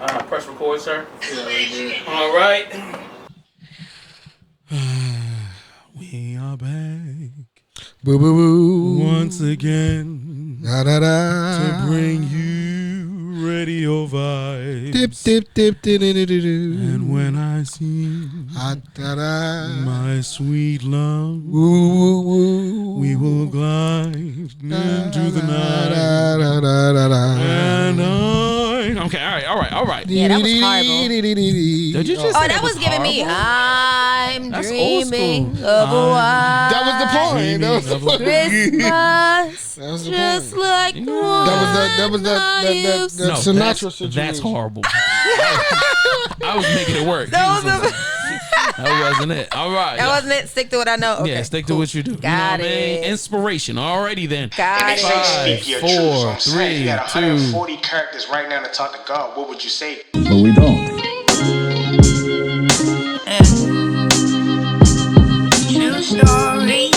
Press record, sir. All right. We are back. Boo boo boo. Once again. Da da da. To bring you radio vibes. Dip dip dip dip dip dip dip. And when I see da da. my sweet love, Woo woo woo. we will glide into the night. Da da da da da. And okay, all right. Yeah, that was horrible. Did you just say that was giving me. I'm That's dreaming old school. of a white That was the point. That was the point. Christmas. That was the Just point. like the one That was the No, Sinatra situation. that's horrible. I was making it work. That wasn't it. All right. That wasn't it. Stick to what I know. Okay, Yeah, stick cool. to what you do. Got you know what I mean? it. Inspiration. Alrighty then. Got it. 5, 4, 3, You got 2. 140 characters right now to talk to God. What would you say? But we don't. True story.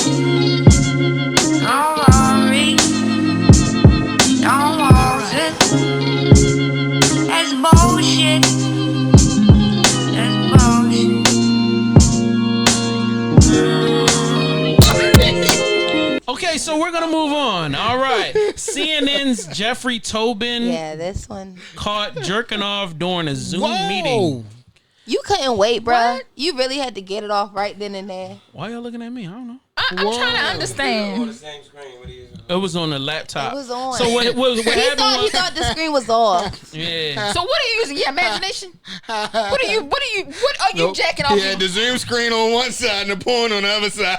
Don't worry. Don't worry. That's bullshit. That's bullshit. Okay, so we're gonna move on. All right. CNN's Jeffery Tobbin Yeah, this one. caught jerking off during a Zoom meeting. Whoa. You couldn't wait, bruh. You really had to get it off right then and there. Why y'all looking at me? I don't know. I'm trying to understand. It was on the laptop. It was on. So what He happened thought was, the screen was off. yeah. So what are you using? Your imagination? What are you jacking off? He had the Zoom screen on one side and the porn on the other side.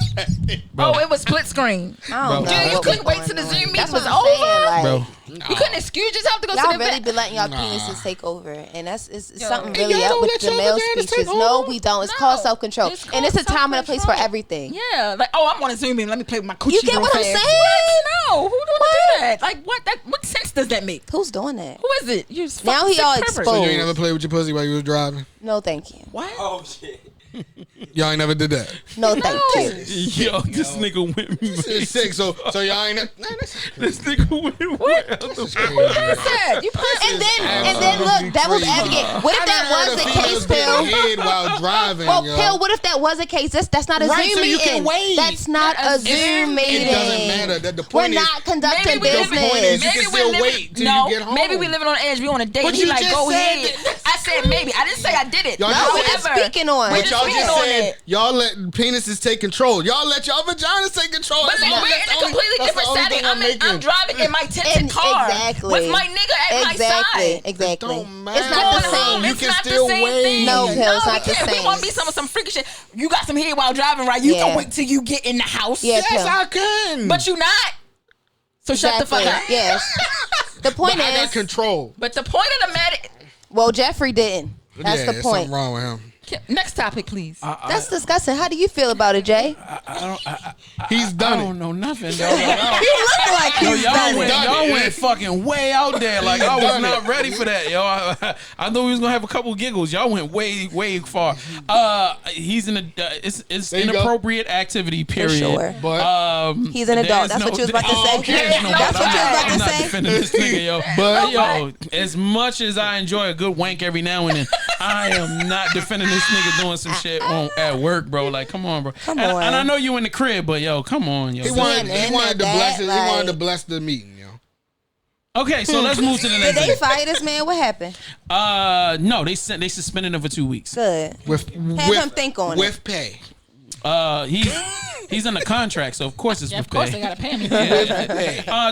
Oh, it was split screen. I don't know. Dude, you what couldn't was wait till the going Zoom on. meeting That's was what I'm saying, over? like, Bro. You couldn't excuse yourself to go to y'all the really event? be letting y'all penises take over, and it's something And really y'all up don't with let the your male vaginas take species. over? No, we don't. It's No. called self-control, It's and it's a called time and a place for self-control. everything. Yeah, like I'm on a Zoom meeting. Let me play with my coochie. You get real what I'm fast. saying? What? No, who don't do that? Like what sense does that make? Who's doing that? Who is it? You Now he all exposed. So you ain't never played with your pussy while you was driving? No, thank you. What? Y'all ain't never did that. No, thank you. Yo, this nigga went It's sick. So y'all ain't. This nigga went way out the Who is that? You And then look, that was advocate. What if that was the case, Pill? Head while driving. Well, yo. Pill, what if that was the case? That's not a Right, Zoom so you meeting. can wait. That's not a Zoom meeting. It doesn't matter. That the We're point is, not conducting Maybe we business. living- point is you maybe can we're still living- wait till no, you get home. maybe we living on the edge. We on a date. But And he you like, just go said ahead. that- I said maybe. I didn't say I did it. Y'all No, just we're said- just speaking on. We're But y'all speaking just on said it. y'all let penises take control. Y'all let y'all vaginas take control. But That's then all- we're in that's a only- completely that's the different only setting. thing I'm making. driving in my tinted car Exactly. with my nigga at my side. Exactly. Don't It's not the matter. same. You It's can not still the same wait. thing. No, Pill, it's we not the can't. same. We want to be some freaky shit. You got some head while driving, right? You Yeah. can wait till you get in the house. Yeah, Yes, Pill. I can. But you not. So shut the fuck up. Yes. The point But I got is, control. But the point of the matter. well, Jeffrey didn't. That's yeah, the there's point. something wrong with him. Next topic, please. That's disgusting. How do you feel about it, Jay? He's I done don't it. know nothing, though. You look like Yo, he's y'all done went, it. y'all went fucking way out there. Like I was done not it. ready for that, yo. I thought we was gonna have a couple giggles. Y'all went way far. He's in a it's There you go. inappropriate activity. Period. sure. But He's an adult. there's That's what you was about to say. there's no That's what you was about I'm to not say. defending this nigga, yo. But- yo, as much as I enjoy a good wank every now and then, I am not defending this nigga doing some shit at work, bro. Like, come on, bro. Come and, on. and I know you in the crib, but yo, come on, yo. he wanted and to bless that, it. He wanted like- to bless the meeting, yo. Okay, so let's move to the Did next they thing. fire this man? What happened? No, they suspended him for 2 weeks. Good. With him think on it. with pay. He's under contract, so of course it's Yeah, with of course pay. they gotta pay me.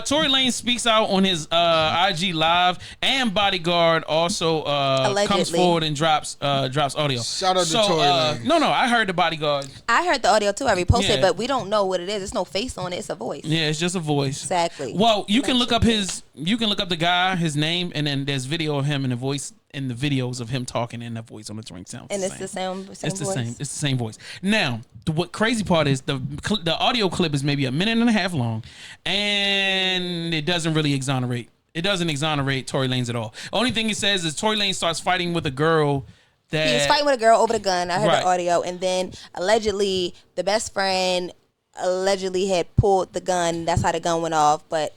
Tory Lanez speaks out on his IG live, and Bodyguard also comes Allegedly. forward and drops audio. Shout out to So, Tory Lanez. No, I heard the Bodyguard. I heard the audio too. I reposted, Yeah. but we don't know what it is. There's no face on it. It's a voice. Yeah, it's just a voice. Exactly. Well, you can look up the guy, his name, and then there's video of him and the voice in the videos of him talking and the voice on the drink sounds. And it's the same It's the voice. same. It's the same voice. Now, what crazy part is the audio clip is maybe a minute and a half long, and it doesn't really exonerate. It doesn't exonerate Tory Lanez at all. Only thing it says is Tory Lanez starts fighting with a girl that He was fighting with a girl over the gun. I heard Right. the audio, and then allegedly the best friend allegedly had pulled the gun. That's how the gun went off. But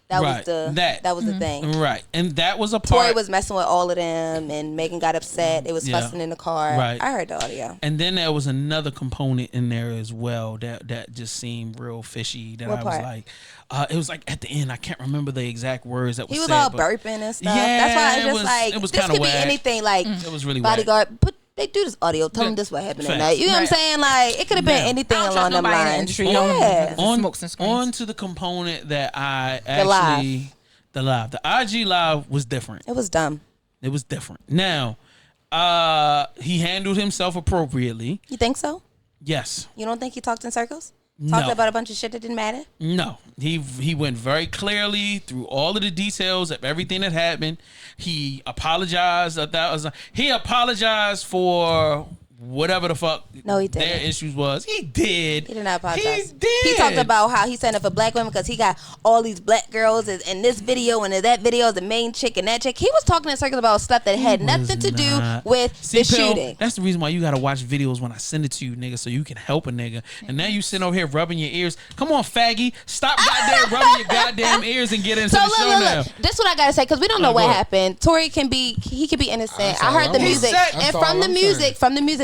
That Right. was the That. that was the thing. Right. And that was a part. Tory was messing with all of them, and Megan got upset. It was Yeah. fussing in the car. Right. I heard the audio. And then there was another component in there as well that just seemed real fishy. That What I was part? like, it was like at the end. I can't remember the exact words that was He was said. all but burping and stuff. Yeah, That's why I was it just was- like, it was this kinda could be whack. anything. Like, It was really whack. bodyguard, they do this audio. Tell them this what happened Facts. tonight. You know what I'm saying? Like, it could have been Now, anything I don't along trust them nobody in the lines. industry. Yeah. On- Smokes and screens. On to the component that I live. actually the IG live was different. It was dumb. It was different. Now, he handled himself appropriately. You think so? Yes. You don't think he talked in circles? Talked No. about a bunch of shit that didn't matter? No, he went very clearly through all of the details of everything that happened. He apologized. He apologized for whatever the fuck No, he didn't. their issues was. He did. He did not apologize. He did. He talked about how he's standing up for black women because he got all these black girls in this video and in that video, the main chick and that chick. He was talking in circles about stuff that had nothing to do with See, the Pill, shooting. That's the reason why you gotta watch videos when I send it to you, nigga, so you can help a nigga. And now you sitting over here rubbing your ears. Come on, faggy. Stop goddamn rubbing your goddamn ears and get into So the look, show look, now. look. This is what I gotta say because we don't know Go what ahead. happened. Tory could be innocent. That's I all heard the I'm music, saying. and That's from all the I'm music, saying.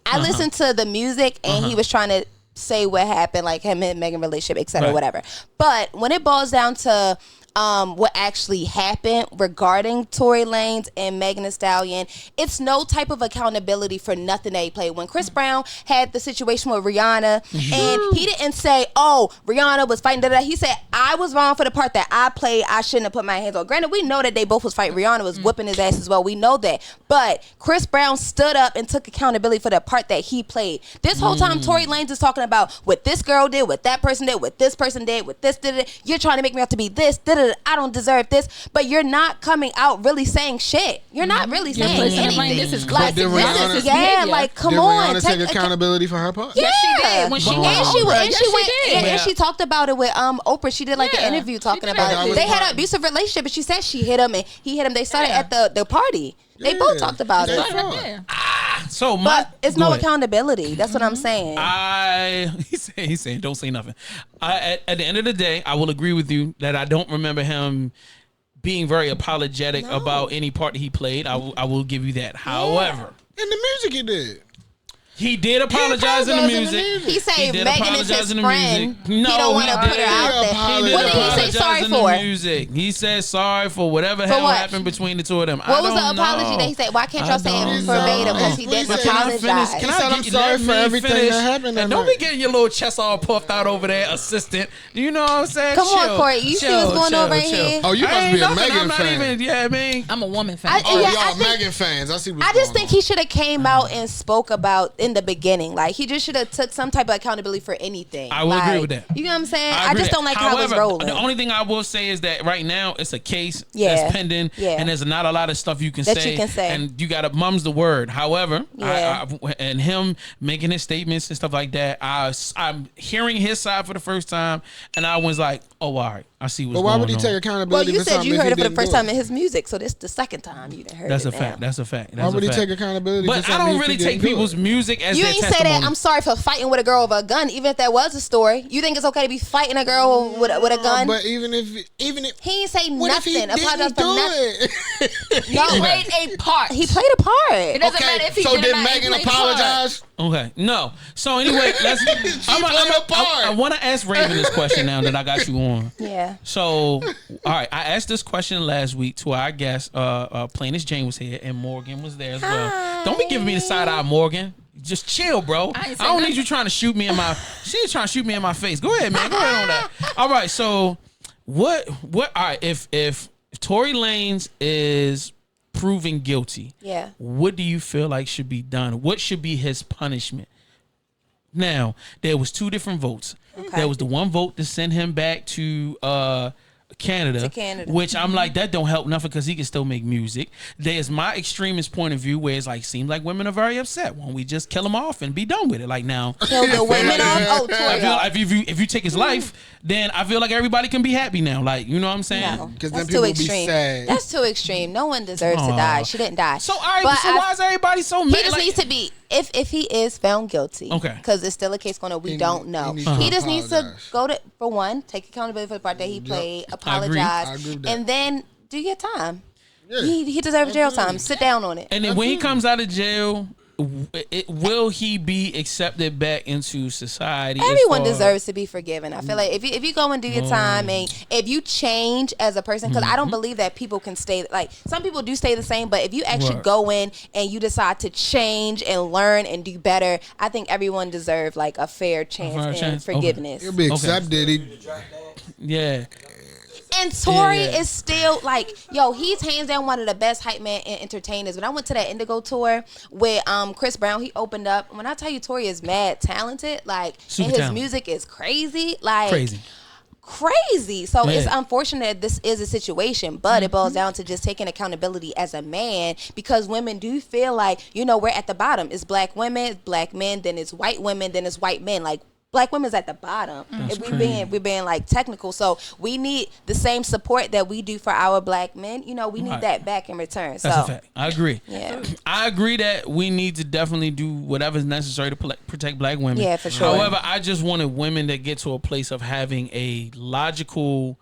I listened to the music, and he was trying to say what happened, like him and Megan relationship, etc., Right. whatever. But when it boils down to what actually happened regarding Tory Lanez and Megan Thee Stallion, it's no type of accountability for nothing that he played. When Chris Brown had the situation with Rihanna, and he didn't say, "Oh, Rihanna was fighting," he said, "I was wrong for the part that I played. I shouldn't have put my hands on." Granted, we know that they both was fighting. Rihanna was whooping his ass as well. We know that, but Chris Brown stood up and took accountability for the part that he played. This whole time, Tory Lanez is talking about what this girl did, what that person did, what this person did, what this did. You're trying to make me have to be this. I don't deserve this, but you're not coming out really saying shit. You're not really saying placing the anything. blame. This is like, But did this Rihanna- is, His yeah, behavior. like come Did on, Rihanna take accountability for her part? Yeah, Yes, she did. When she and went she Oprah. went, and Yes, she she went, did. and she talked about it with Oprah. She did like an Yeah, interview she talking did about that. it. They had an abusive relationship, and she said she hit him and he hit him. They started Yeah. at the party. They Yeah. both talked about it. That's right. Yeah. So my But it's go no ahead. accountability. That's what I'm saying. He's saying don't say nothing. At the end of the day, I will agree with you that I don't remember him being very apologetic about any part that he played. I will give you that. However, In the music he did. he did apologize in the apologized in the music. music. He said did Megan is apologize his in the friend. music. No, he don't want to he put her didn't. out there. He What did he say apologize sorry in for? the music. He said sorry for whatever hell what? happened between the two of them. What was the don't apology know. that he said? Why can't y'all I say don't it know. verbatim? Because he But didn't can I apologize. Can He I said, get "I'm you- sorry let for me everything finish. that happened that And don't night." be getting your little chest all puffed out over there, assistant. You know what I'm saying? Come on, Chill, Corey. You see what's going on right here? Oh, you I must ain't be a nothing. Megan I'm not fan. even. Yeah, I mean, I'm a woman fan. Oh, Yeah, I y'all think- Megan fans. I see what's I going just think on. he should have came out and spoke about in the beginning. Like he just should have took some type of accountability for anything. I will agree Like, with that. You know what I'm saying? I I agree just with don't that. like how it's However, rolling. The only thing I will say is that right now it's a case Yeah. that's pending, Yeah. and there's not a lot of stuff you can That say. you can say. And you got to mum's the word. However, Yeah. and him making his statements and stuff like that, I'm hearing his side for the first time, and I was like, oh, all right, I see what's But going on. why would he take well, accountability you for said something you if heard he it for the didn't first do time in his music, so this the second time you done heard That's it a fact. now. That's a fact. Why That's would a he fact. take accountability But for I something don't if he really didn't take do people's it? music as You their ain't say testimony. that I'm sorry for fighting with a girl with a gun, even if that was a story. You think it's okay to be fighting a girl with a gun? But even if He ain't say what if he nothing. Apologize didn't for do nothing. it? No, He played a part. he played a part. It doesn't matter Okay, if he so did did or not. He Megan played a part. apologize? Okay, no. So anyway, let's. I want to ask Raven this question now that I got you on. Yeah. So, all right, I asked this question last week to our guest. Plainest Jane was here and Morgan was there as well. Don't be giving me the side eye, Morgan. Just chill, bro. I ain't I say don't nothing. need you trying to shoot me in my. She ain't trying to shoot me in my face. Go ahead, man. Go ahead on that. All right. So, what? All right. If Tory Lanez is proven guilty, Yeah. what do you feel like should be done? What should be his punishment? Now, there was two different votes. Okay. There was the one vote to send him back to Canada, To Canada. which I'm like, that don't help nothing because he can still make music. There's my extremist point of view where it's like, seems like women are very upset. Why don't we just kill him off and be done with it? Like now, Kill the women off. Oh, I Tory feel off. like if you take his life, then I feel like everybody can be happy now. Like, you know what I'm saying? No, 'Cause then that's people too will be extreme. sad. That's too extreme. No one deserves to Aw. die. She didn't die. So all right, But so why is everybody so he mad? just Like, needs to be. If he is found guilty, Okay. because it's still a case going on, we don't know. He just needs to go to, for one, take accountability for the part that he played, apologize, I agree with that. and then do your time. Yeah. He deserves jail time. Sit down on it. And then when he comes out of jail, will he be accepted back into society? Everyone deserves to be forgiven. I feel like if you go and do your time and if you change as a person, because I don't believe that people can stay, like some people do stay the same, but if you actually go in and you decide to change and learn and do better, I think everyone deserves like a fair chance and forgiveness. He'll be accepted. Yeah. And Tory is still like, yo, he's hands down one of the best hype man and entertainers. When I went to that Indigo tour with Chris Brown, he opened up. When I tell you Tory is mad talented, like, Super and his talented. music is crazy, like crazy. So it's unfortunate this is a situation, but it boils down to just taking accountability as a man, because women do feel like, you know, we're at the bottom. It's black women, it's black men, then it's white women, then it's white men. Like, black women's at the bottom. If we're being like technical, so we need the same support that we do for our black men. You know, we need that back in return. That's a fact. I agree. Yeah, I agree that we need to definitely do whatever's necessary to protect black women. Yeah, for sure. However, I just wanted women to get to a place of having a logical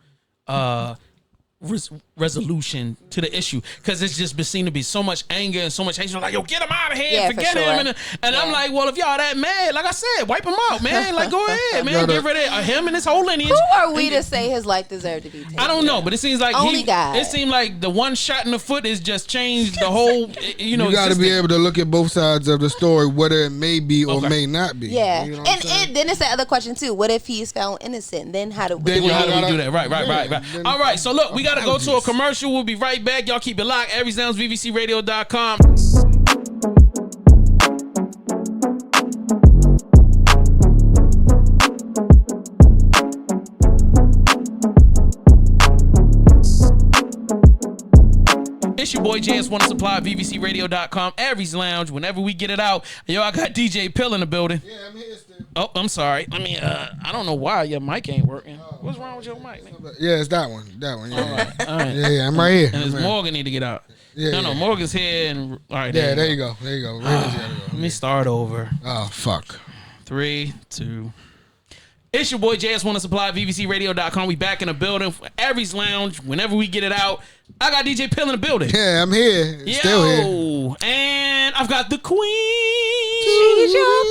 resolution to the issue, because it's just been seen to be so much anger and so much hate. Like, yo, get him out of here, Yeah, forget for sure. him. And I'm like, well, if y'all that mad, like I said, wipe him out, man. Like, go ahead, man. Get rid of him and his whole lineage. who are we to say his life deserved to be taken? I don't know, but it seems like Only God. It seemed like the one shot in the foot has just changed the whole. You know, You got to be existence. able to look at both sides of the story, whether it may be or may not be. Yeah, You know what I'm saying? and then it's the other question too. What if he's found innocent? Then how do we? Then How do we gotta- do that? Right. then- All right, so look, we got to go to a commercial. We'll be right back. Y'all keep it locked. Every Sounds VVCRadio.com. It's your boy JS Wanna Supply, VVCRadio.com, Aries Lounge. Whenever we get it out, yo, I got DJ Pill in the building. Yeah, I'm here still. Oh, I'm sorry. Let me. I don't know why your mic ain't working. What's wrong with your mic, man? Yeah, it's that one. That one. Yeah, All right. yeah, I'm right here. And it's I'm right. Morgan need to get out. Yeah, No, yeah. Morgan's here. And all right, Yeah, there you you go. There you go. Raven's gotta go. Let me start over. Oh, fuck. 3, 2. It's your boy JS Wanna Supply, VVCRadio.com. We back in the building for Aries Lounge. Whenever we get it out, I got DJ Pill in the building. Yeah, I'm here. Yo, Still here. and I've got the queen. She's your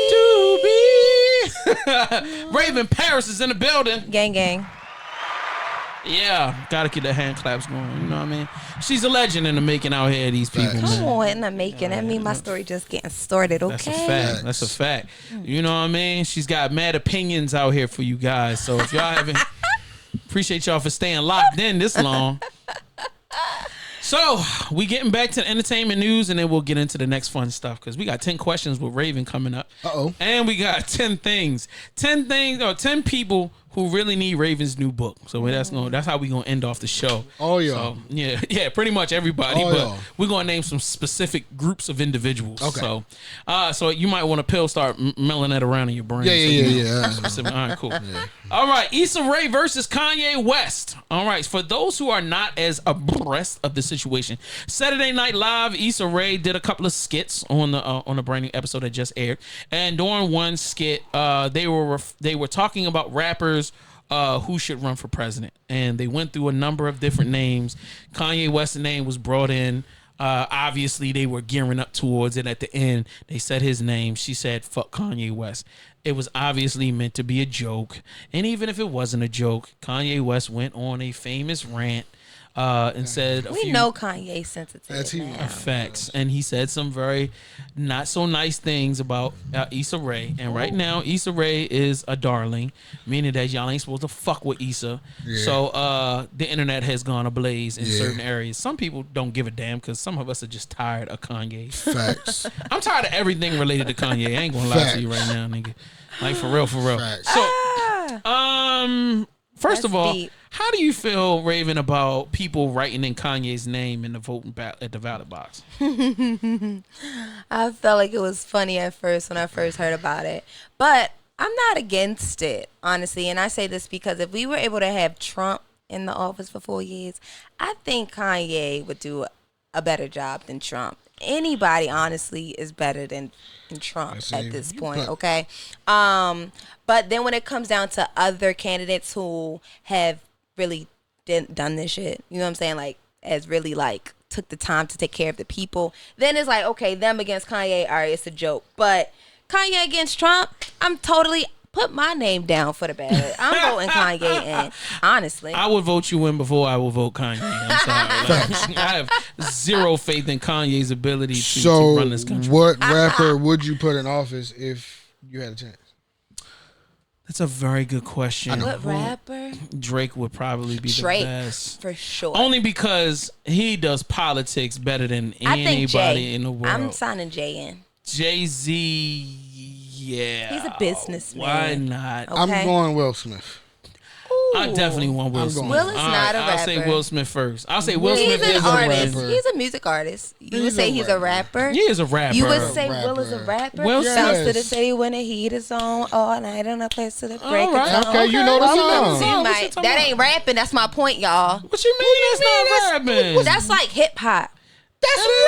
To be. Raven Paris is in the building. Gang, gang. Yeah, gotta get the hand claps going. You know what I mean? She's a legend in the making out here. These people, Facts. man. Come on, in the making. That mean my story just getting started. Okay. That's a fact. That's a fact. You know what I mean? She's got mad opinions out here for you guys. So if y'all haven't, appreciate y'all for staying locked in this long. So we getting back to the entertainment news, and then we'll get into the next fun stuff, because we got 10 questions with Raven coming up. Uh-oh. And we got 10 things. 10 people who really need Raven's new book. So that's how we gonna end off the show. Oh, yeah. So, yeah, pretty much everybody. Oh, but yeah. we're gonna name some specific groups of individuals. Okay. So you might want to start melling that around in your brain. Yeah. Specific. All right, cool. All right, Issa Rae versus Kanye West. All right, for those who are not as abreast of the situation, Saturday Night Live, Issa Rae did a couple of skits on the brand new episode that just aired, and during one skit, they were talking about rappers who should run for president, and they went through a number of different names. Kanye West's name was brought in. Obviously, they were gearing up towards it. At the end, they said his name. She said, "Fuck Kanye West." It was obviously meant to be a joke. And even if it wasn't a joke, Kanye West went on a famous rant and said We know Kanye's sensitive. That's he. now. facts. And he said some very not so nice things about Issa Rae. And right now, Issa Rae is a darling, meaning that y'all ain't supposed to fuck with Issa. Yeah. So the internet has gone ablaze in certain areas. Some people don't give a damn, because some of us are just tired of Kanye. Facts. I'm tired of everything related to Kanye. I ain't gonna lie to you right now, nigga. Like, for real. Facts. So, first of That's all, deep. how do you feel, Raven, about people writing in Kanye's name in the voting at the ballot box? I felt like it was funny at first when I first heard about it, but I'm not against it, honestly. And I say this because if we were able to have Trump in the office for 4 years, I think Kanye would do a better job than Trump. anybody honestly is better than Trump see. at this point. Okay, but then when it comes down to other candidates who have really done this shit, you know what I'm saying? Like, has really like took the time to take care of the people. Then it's like, okay, them against Kanye, all right, it's a joke. But Kanye against Trump, I'm totally put my name down for the ballot. I'm voting Kanye in, honestly. I would vote you in before I would vote Kanye. I'm sorry. Like, I have zero faith in Kanye's ability to run this country. What rapper would you put in office if you had a chance? That's a very good question. What rapper? Drake would probably be Drake, the best. for sure. Only because he does politics better than I think anybody Jay. in the world. I'm signing Jay in. Jay-Z, yeah. He's a businessman. Why not? Okay. I'm going Will Smith. I definitely want Will I'm Smith. going- Will is not a I'll say rapper. Will Smith first. I'll say Will He's Smith an is a artist. rapper. He's a music artist. You would He's say a he's a rapper. rapper. He is a rapper. You would say Rapper. Will is a rapper. Will Bounce to the Yes. city when the heat is on all night on a place to the break. All right. of dawn. Okay, you know the Welcome song. to What my- you talking that about? ain't rapping. That's my point, y'all. What you mean? That's not rapping. That's like hip hop.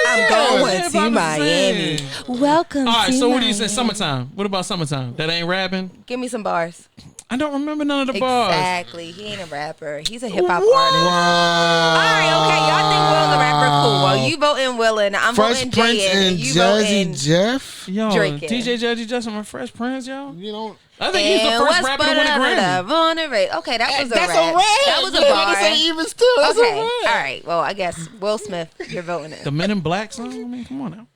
I'm Yeah, going hip-hop to is Miami. insane. Welcome. All right, to so what do you say? Miami. Summertime. What about summertime? That ain't rapping? Give me some bars. I don't remember none of the bars. Exactly. He ain't a rapper. He's a hip hop What? artist. Wow. All right, okay. Y'all think Will's a rapper? Cool. Well, you voting Will and I'm Fresh voting Prince Jay and you Jazzy voting Jeff. Yo, Drake in. DJ Jazzy Justin and Fresh Prince, yo. You know, I think he's the And first what's rapper to win a Grammy. on the rate? Okay, that was a that's rap. a rap. That was a Yeah, bar. they say even still, that's Okay, a all rap. right. Well, I guess Will Smith, you're voting The in. Men in Black song? I mean, come on now.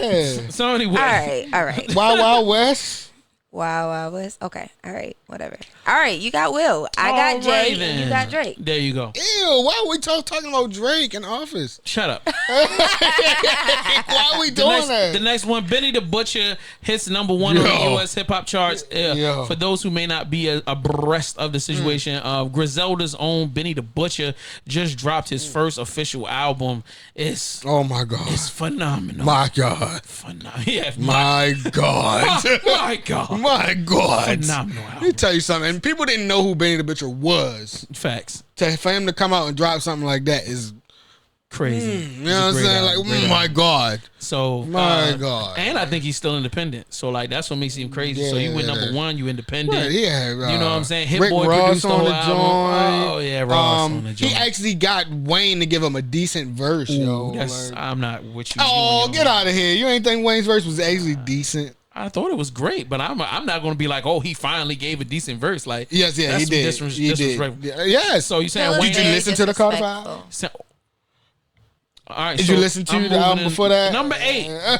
Yeah. So anyway. All right. Wild Wild West. Wow, was okay. All right, whatever. All right, you got Will. I got All Jay. right, And then. you got Drake. There you go. Ew, why are we talking about Drake in office? Shut up. Why are we doing The that? next one, Benny the Butcher hits number one on the Yo. U.S. hip hop charts. Yo. For those who may not be abreast of the situation, Griselda's own Benny the Butcher just dropped his first official album. It's Oh my God. phenomenal. My God. Phenomenal. Yeah, My God. my God. My God. Phenomenal Let me album. tell you something. And people didn't know who Benny the Butcher was. Facts. For him to come out and drop something like that is, Crazy. you know what I'm saying? Like, oh my God. So My God. and I think he's still independent. So like that's what makes him crazy. So you win Yeah. number one, you independent. Right, yeah, You know what I'm saying? Hit Rick Boy Ross produced the on whole the album. joint. Oh yeah, Ross on the He joint. actually got Wayne to give him a decent verse, yo. That's, Like, I'm not with you. oh, You get out of here! You ain't think Wayne's verse was actually decent? I thought it was great, but I'm not going to be like, oh, he finally gave a decent verse. Like Yes, yeah, that's he did. He did. disrespectful. Yeah, yes. So you saying Will is Wayne? Did you very listen to the Carter disrespectful. So- all right. Did so you listen to I'm the moving album in- before that? Number 8.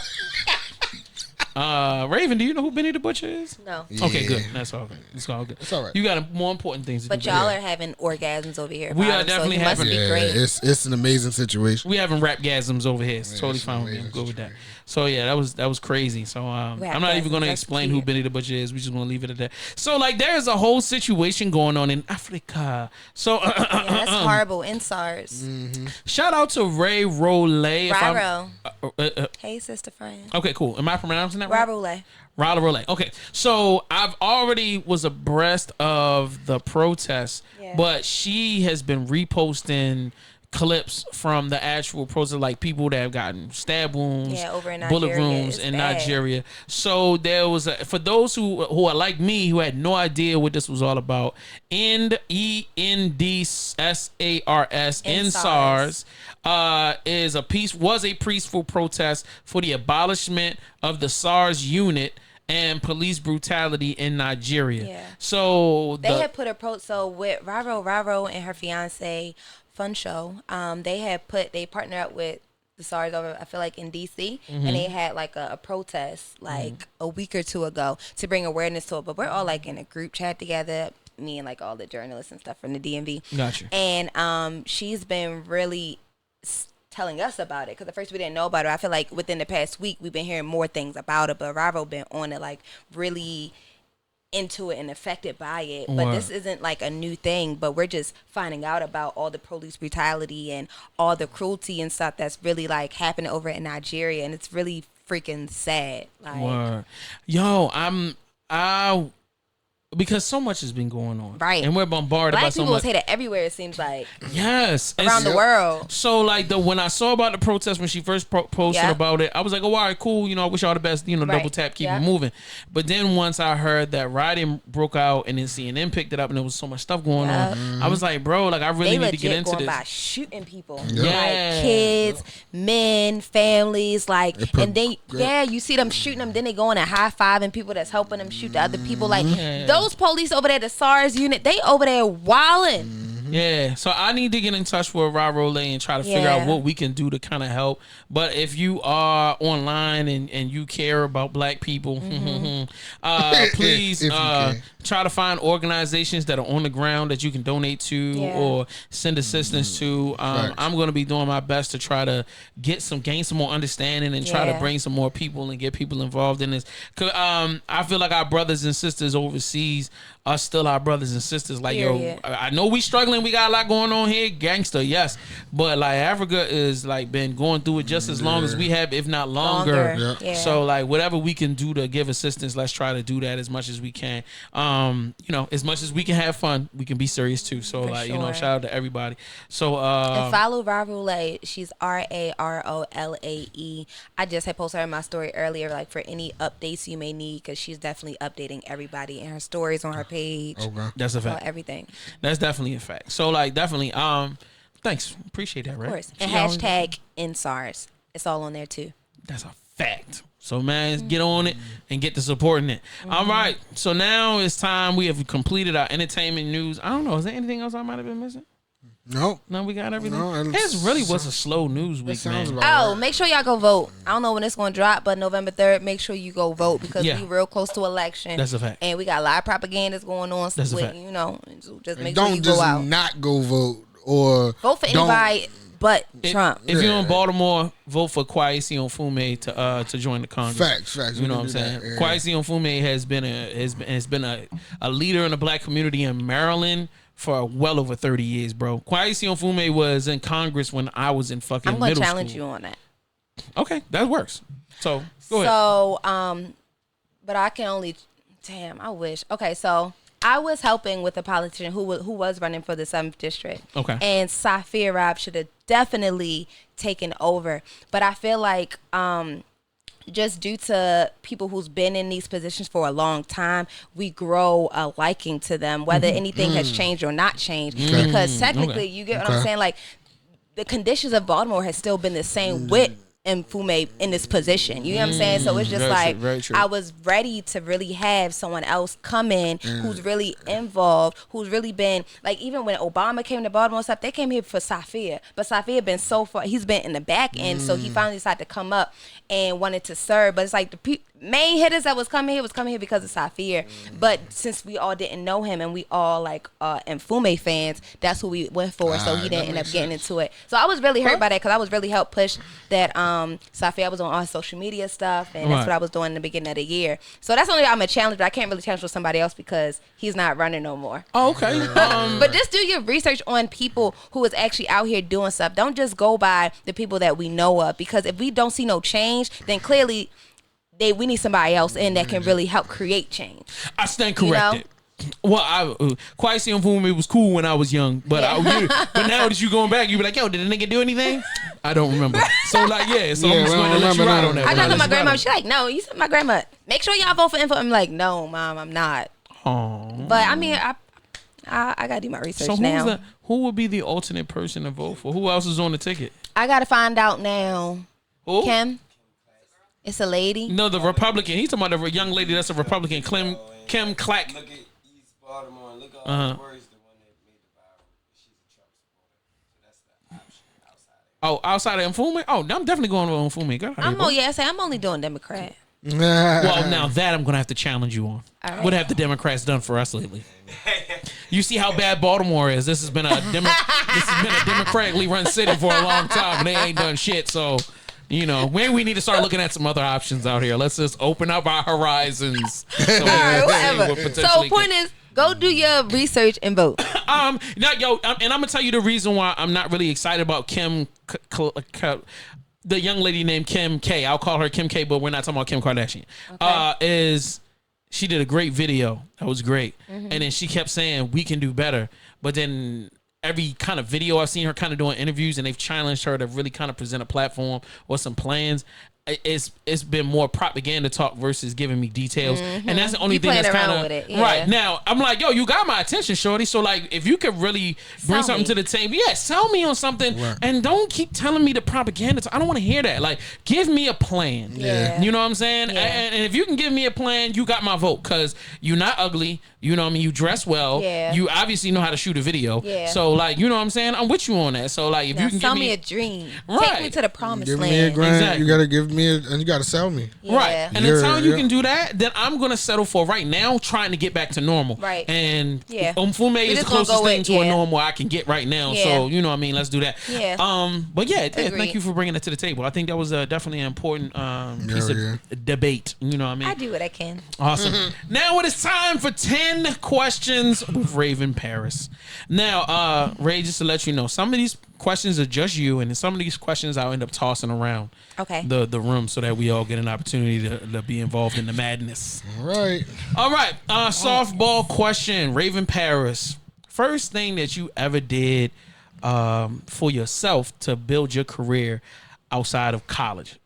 Raven, do you know who Benny the Butcher is? No. Okay, Yeah. good. That's all good. It's all good. It's all right. You got more important things to But do. y'all are having orgasms over here. We are Bottom, definitely so he must having- be Yeah, great. it's an amazing situation. We having rap-gasms over here. It's totally it's fine with me. I'm amazing good with that. So yeah, that was crazy. So I'm not even Rap-gasms, going to that's explain who cute. Benny the Butcher is. We just want to leave it at that. So like there's a whole situation going on in Africa. So Yeah, that's horrible. In SARS. shout out to Ray Rolay. if I'm- Raro. Hey, sister friend. Okay, cool. Am I pronouncing that right? Raro. Raleigh Relay. Okay, so I've already was abreast of the protests, Yeah. but she has been reposting clips from the actual protest, like people that have gotten stab wounds, Yeah, over in bullet Nigeria. wounds It's in bad. Nigeria. So there was for those who are like me who had no idea what this was all about. ENDSARS in SARS is was a peaceful protest for the abolishment of the SARS unit and police brutality in Nigeria. Yeah. So They had put so with Raro and her fiance Fun Show, they partnered up with the SARS over, I feel like in DC, and they had like a protest like a week or two ago to bring awareness to it. But we're all like in a group chat together, me and like all the journalists and stuff from the DMV. Gotcha. And she's been really telling us about it because at first we didn't know about it. I feel like within the past week we've been hearing more things about it, but Raro been on it like really into it and affected by it. But Word. this isn't like a new thing, but we're just finding out about all the police brutality and all the cruelty and stuff that's really like happening over in Nigeria, and it's really freaking sad. Like Word. Yo, because so much has been going on, Right. And we're bombarded by Black so people much. is hated everywhere. It seems like Yes, around the world. So like when I saw about the protest when she first posted about it, I was like, oh, all right, cool. I wish all the best. Double tap, keep it moving. But then once I heard that rioting broke out and then CNN picked it up and there was so much stuff going on, I was like, bro, like I really need to get into this. By shooting people, like kids, men, families, like, and then you see them shooting them. Then they go in and high fiving people that's helping them shoot the other people. Like those police over there, the SARS unit, they over there wilding. Yeah, so I need to get in touch with Rob Rolay and try to figure out what we can do to kind of help. But if you are online and you care about black people, please try to find organizations that are on the ground that you can donate to or send assistance to. I'm going to be doing my best to try to gain some more understanding and try to bring some more people and get people involved in this. 'Cause, I feel like our brothers and sisters overseas are still our brothers and sisters. Like, I know we struggling. We got a lot going on here. Gangster, yes. But, like, Africa is, like, been going through it just as long as we have, if not longer. So, like, whatever we can do to give assistance, let's try to do that as much as we can. As much as we can have fun, we can be serious, too. So, shout out to everybody. So, and follow Rarolae. She's Rarolae. I just had posted her in my story earlier, like, for any updates you may need, because she's definitely updating everybody in her stories on her page. Okay. That's a fact. Everything. That's definitely a fact. So like definitely thanks. Appreciate that, right? Of course. And hashtag #InSARS. It's all on there too. That's a fact. So man, get on it and get to supporting it. All right. So now it's time. We have completed our entertainment news. I don't know. Is there anything else I might have been missing? No, we got everything. No, it really was a slow news week, man. Make sure y'all go vote. I don't know when it's going to drop, but November 3rd, make sure you go vote because we real close to election. That's a fact. And we got a lot of propagandas going on. That's a fact. So just make sure you go out. Don't just not go vote or vote for anybody but Trump. If you're in Baltimore, vote for Kwesi Onfume to join the Congress. Facts. You know what I'm saying? Kwesi Onfume has been a leader in the black community in Maryland for well over 30 years, bro. Kwesi Onfume was in Congress when I was in fucking middle school. I'm going to challenge you on that. Okay, that works. So, go ahead. So, but I can only... Damn, I wish. Okay, so I was helping with a politician who was running for the 7th district. Okay. And Safir Rob should have definitely taken over. But I feel like... just due to people who's been in these positions for a long time, we grow a liking to them, whether anything has changed or not changed. Because technically, you get what I'm saying? Like, the conditions of Baltimore has still been the same with Mfume in this position. You know what I'm saying? So it's just very true. I was ready to really have someone else come in who's really involved, who's really been, like, even when Obama came to Baltimore and stuff, they came here for Safir. But Safir been so far, he's been in the back end, so he finally decided to come up and wanted to serve. But it's like the main hitters that was coming here because of Safir. But since we all didn't know him and we all like Mfume fans, that's who we went for. So he didn't end up getting into it. So I was really hurt by that because I was really helped push that Safir. I was on all his social media stuff, and that's what I was doing in the beginning of the year. So that's only I'm a challenge, but I can't really challenge with somebody else because he's not running no more. Oh, okay. But just do your research on people who is actually out here doing stuff. Don't just go by the people that we know of, because if we don't see no change, then clearly we need somebody else in that can really help create change. I stand corrected. Well, Kwesi Onfume was cool when I was young, but but now that you going back, you be like, yo, did the nigga do anything? I don't remember. So like, so I'm just going to let you ride on that. I talked to my grandma. She's like, no, you said my grandma, make sure y'all vote for info. I'm like, no, mom, I'm not. Aww. But I mean, I gotta do my research now. Who would be the alternate person to vote for? Who else is on the ticket? I gotta find out now. Who? Kim. It's a lady. No, the Republican. He's talking about the young lady that's a Republican. Kim Clack. Look at East Baltimore and look at all the words the one that made the viral. She's a Trump supporter. So that's the option outside of Mfume? Oh, I'm definitely going with Mfume. I'm only doing Democrat. Well, now that I'm going to have to challenge you on. Right. What have the Democrats done for us lately? You see how bad Baltimore is. This has been a democratically run city for a long time, and they ain't done shit. So, maybe we need to start looking at some other options out here. Let's just open up our horizons. All right, whatever. So, point is, go do your research and vote. And I'm gonna tell you the reason why I'm not really excited about Kim. The young lady named Kim K. I'll call her Kim K, but we're not talking about Kim Kardashian. Okay. Is she did a great video. That was great. And then she kept saying, we can do better. But then every kind of video I've seen her kind of doing interviews, and they've challenged her to really kind of present a platform or some plans. It's been more propaganda talk versus giving me details, and that's the only thing that's kind of right now. I'm like, yo, you got my attention, shorty. So like, if you could really bring something to the table, sell me on something, and don't keep telling me the propaganda. I don't want to hear that. Like, give me a plan. You know what I'm saying? And if you can give me a plan, you got my vote, because you're not ugly. You know what I mean? You dress well. You obviously know how to shoot a video. So like, you know what I'm saying? I'm with you on that. So like, if you can sell give me a dream, right. take me to the promised give land. Me a grand, exactly. You gotta give me, and you gotta sell me. Right. And until you can do that, then I'm gonna settle for right now trying to get back to normal. Right. And Mfume is the closest thing to a normal I can get right now. So you know what I mean? Let's do that. But thank you for bringing it to the table. I think that was definitely an important piece of debate. You know what I mean? I do what I can. Awesome. Now it is time for 10 questions with Raven Paris. Now, Ray, just to let you know, some of these questions are just you, and some of these questions I'll end up tossing around the room so that we all get an opportunity to be involved in the madness. All right. Softball question, Raven Paris. First thing that you ever did for yourself to build your career outside of college?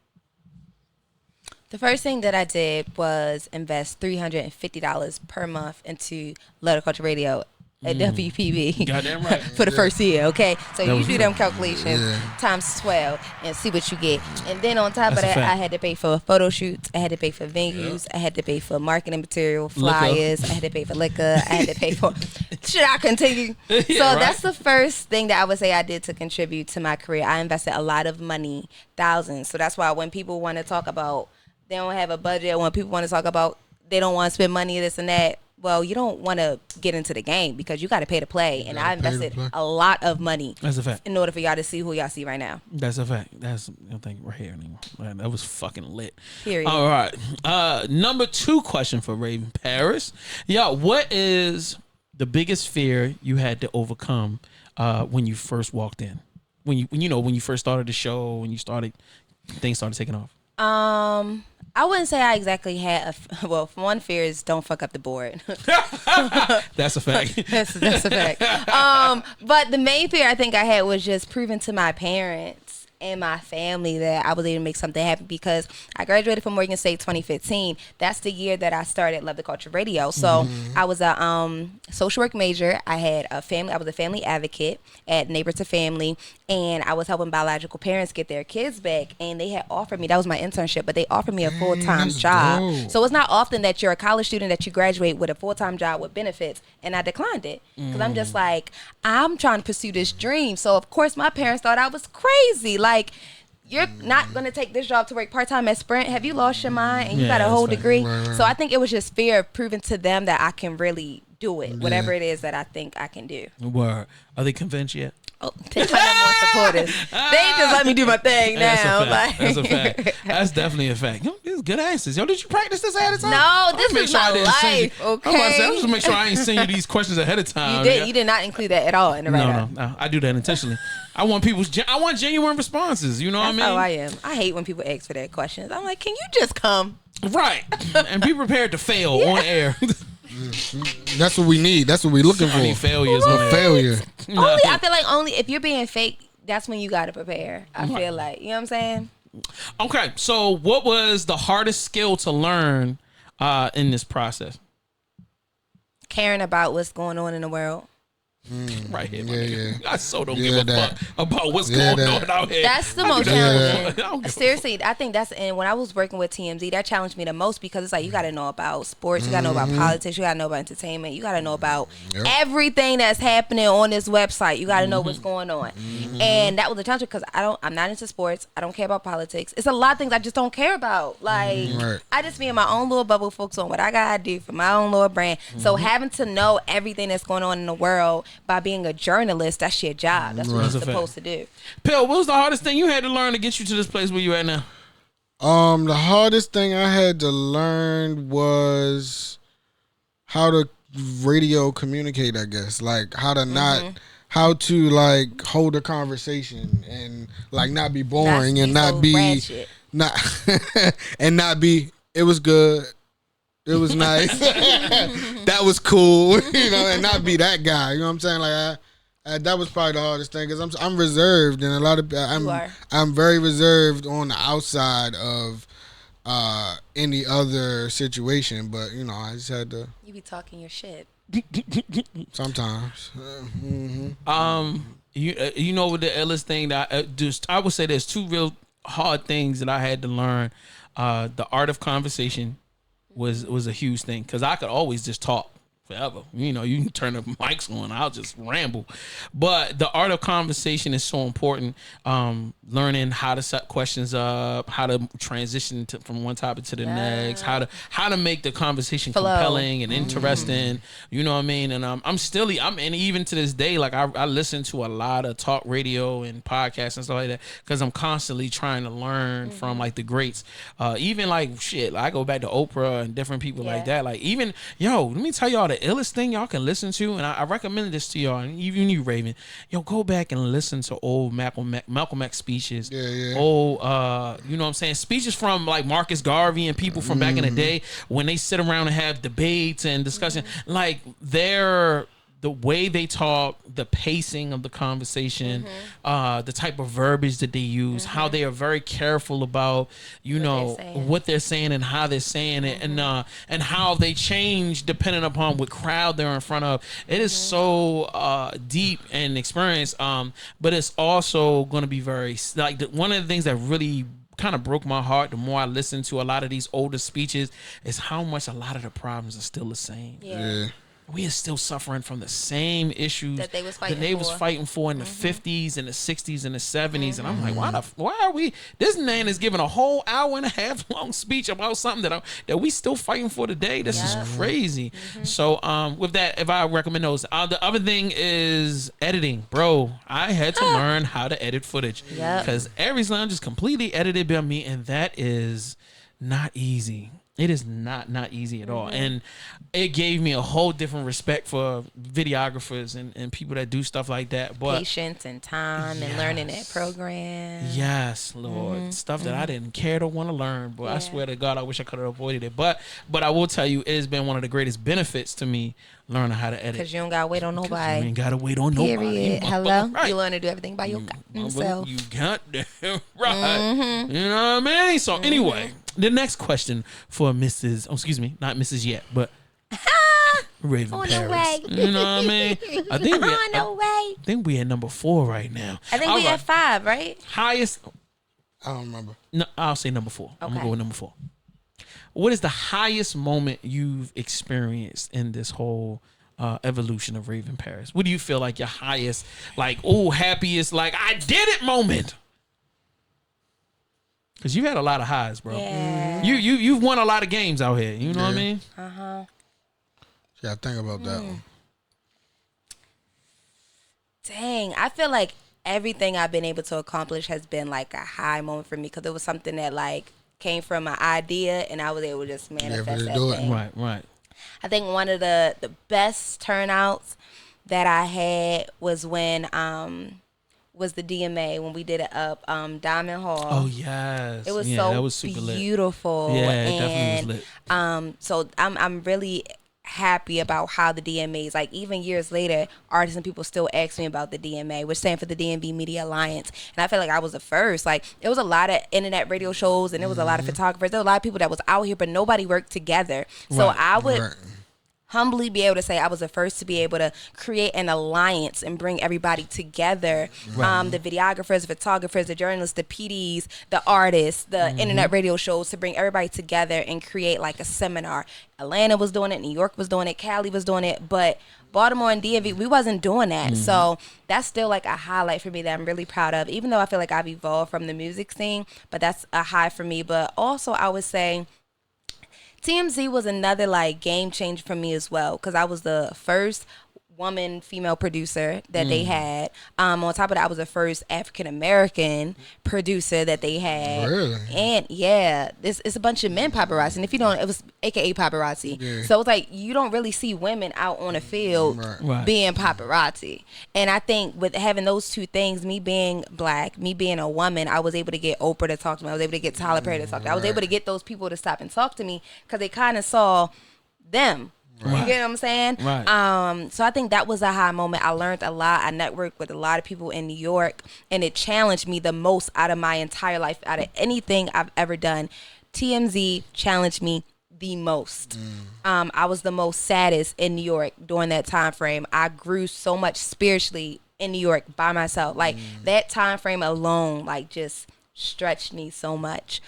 The first thing that I did was invest $350 per month into Letter Culture Radio at WPB. Goddamn right. For the first year, okay? So you do them calculations times 12 and see what you get. And then on top of that, I had to pay for photo shoots. I had to pay for venues. I had to pay for marketing material, flyers. I had to pay for liquor. I had to pay for... Should I continue? So that's the first thing that I would say I did to contribute to my career. I invested a lot of money, thousands. So that's why when people want to talk about they don't have a budget, when people want to talk about they don't want to spend money, this and that, well, you don't want to get into the game because you got to pay to play. And I invested a lot of money in order for y'all to see who y'all see right now. That's a fact. That's I think we're here anymore. Man, that was fucking lit. Period. All right. Number 2 question for Raven Paris. Yo, what is the biggest fear you had to overcome when you first walked in? When you first started the show, when things started taking off? I wouldn't say I exactly had one fear is don't fuck up the board. That's a fact. that's a fact. But the main fear I think I had was just proving to my parents and my family that I was able to make something happen, because I graduated from Morgan State 2015. That's the year that I started Love the Culture Radio. So I was a social work major. I was a family advocate at Neighbor to Family, and I was helping biological parents get their kids back. And they had offered me, that was my internship, but they offered me a full-time job. Dope. So it's not often that you're a college student that you graduate with a full-time job with benefits, and I declined it because I'm just like, I'm trying to pursue this dream. So of course my parents thought I was crazy. Like, you're not going to take this job to work part-time at Sprint. Have you lost your mind? And you got a whole degree. Right. So I think it was just fear of proving to them that I can really do it, whatever it is that I think I can do. Word. Are they convinced yet? Oh, they're my number one supporters. They just let me do my thing now. That's a fact. That's definitely a fact. Yo, these good answers. Yo, did you practice this ahead of time? No, this is my life. Okay. I'm just make sure I ain't send you these questions ahead of time. You did not include that at all in the write-up. No. I do that intentionally. I want genuine responses. You know what I mean? That's how I am. I hate when people ask for that questions. I'm like, can you just come? Right. And be prepared to fail on air. That's what we need. That's what we're looking for. Failures. Failure. I feel like only if you're being fake, that's when you got to prepare. I feel like, you know what I'm saying? Okay. So what was the hardest skill to learn in this process? Caring about what's going on in the world. Right here, I so don't give a fuck about what's going on out here. That's the most challenging. Seriously, I think and when I was working with TMZ, that challenged me the most, because it's like, you got to know about sports, you got to know about politics, you got to know about entertainment, you got to know about everything that's happening on this website. You got to know what's going on, and that was the challenge, because I'm not into sports. I don't care about politics. It's a lot of things I just don't care about. Like, I just be in my own little bubble, focus on what I gotta do for my own little brand. So having to know everything that's going on in the world by being a journalist, that's your job. That's what you're supposed to do. Pill, what was the hardest thing you had to learn to get you to this place where you at now? The hardest thing I had to learn was how to radio communicate, I guess. Like how to like hold a conversation and like not be boring and not be ratchet. Not and not be, it was good. It was nice. That was cool, and not be that guy. You know what I'm saying? Like that was probably the hardest thing because I'm reserved, and a lot of I'm very reserved on the outside of any other situation. But I just had to. You be talking your shit. Sometimes. You know what the illest thing that I would say there's two real hard things that I had to learn. The art of conversation was a huge thing because I could always just talk forever. You can turn the mics on, I'll just ramble. But the art of conversation is so important. Learning how to set questions up, how to transition from one topic to the next, how to make the conversation compelling and interesting. You know what I mean? And and even to this day, like I listen to a lot of talk radio and podcasts and stuff like that because I'm constantly trying to learn from like the greats. Even like shit, I go back to Oprah and different people like that. Like even let me tell y'all the illest thing y'all can listen to, and I recommend this to y'all, and even you, Raven. Go back and listen to old Malcolm X speeches. Old, you know what I'm saying? Speeches from like Marcus Garvey and people from back in the day when they sit around and have debates and discussion. Like the way they talk, the pacing of the conversation, the type of verbiage that they use, how they are very careful about, what they're saying and how they're saying it, and how they change depending upon what crowd they're in front of. It is so deep and experienced, but it's also going to be very like one of the things that really kind of broke my heart the more I listened to a lot of these older speeches is how much a lot of the problems are still the same. We are still suffering from the same issues that they was fighting for in the 50s and the 60s and the 70s. And I'm like, why are we? This man is giving a whole hour and a half long speech about something that we still fighting for today. This is crazy. So with that, if I recommend those, the other thing is editing, bro. I had to learn how to edit footage because every song just completely edited by me, and that is not easy. It is not easy at all. And it gave me a whole different respect for videographers and people that do stuff like that. But patience and time and learning that program. Yes, Lord. Stuff that I didn't care to want to learn. But I swear to God, I wish I could have avoided it. But I will tell you, it has been one of the greatest benefits to me learning how to edit. Because you don't got to wait on nobody. You ain't got to wait on nobody. Period. Hello? Right. You learn to do everything by your goddamn self. You got that right. You know what I mean? So anyway, the next question for Mrs. Oh, excuse me, not Mrs. yet, but Raven on Paris. the way. You know what I mean? I think on the way. I think we at number 4 right now. I think we at 5, right? Highest. I don't remember. No, I'll say number 4. I'm gonna go with number 4. What is the highest moment you've experienced in this whole evolution of Raven Paris? What do you feel like your highest, like, happiest, like I did it moment? Because you've had a lot of highs, bro. Yeah. You've won a lot of games out here. You know what I mean? Yeah, think about that one. Dang, I feel like everything I've been able to accomplish has been like a high moment for me because it was something that like came from an idea and I was able to just manifest that thing. Right. I think one of the best turnouts that I had was when was the DMA when we did it up Diamond Hall. Oh yes, it was that was super beautiful. Lit. Yeah, it definitely was lit. So I'm really happy about how the DMAs, like even years later, artists and people still ask me about the DMA, which stands for the DMV Media Alliance. And I feel like I was the first. Like it was a lot of internet radio shows and there was a lot of photographers. There were a lot of people that was out here, but nobody worked together. So I would humbly be able to say I was the first to be able to create an alliance and bring everybody together. The videographers, the photographers, the journalists, the PDs, the artists, the internet radio shows, to bring everybody together and create like a seminar. Atlanta was doing it, New York was doing it, Cali was doing it, but Baltimore and DMV, we wasn't doing that. So that's still like a highlight for me that I'm really proud of, even though I feel like I've evolved from the music scene, but that's a high for me. But also I would say TMZ was another like game changer for me as well, because I was the first woman female producer that they had. On top of that, I was the first African American producer that they had. Really? And yeah, it's a bunch of men paparazzi. And if you don't, it was AKA paparazzi. Yeah. So it's like you don't really see women out on the field Right. being paparazzi. And I think with having those two things, me being black, me being a woman, I was able to get Oprah to talk to me. I was able to get Tyler Perry to talk to me. I was able to get those people to stop and talk to me because they kind of saw them. You get what I'm saying? Right. So I think that was a high moment. I learned a lot. I networked with a lot of people in New York, and it challenged me the most out of my entire life, out of anything I've ever done. TMZ challenged me the most. I was the most saddest in New York during that time frame. I grew so much spiritually in New York by myself. Like that time frame alone, like just stretched me so much.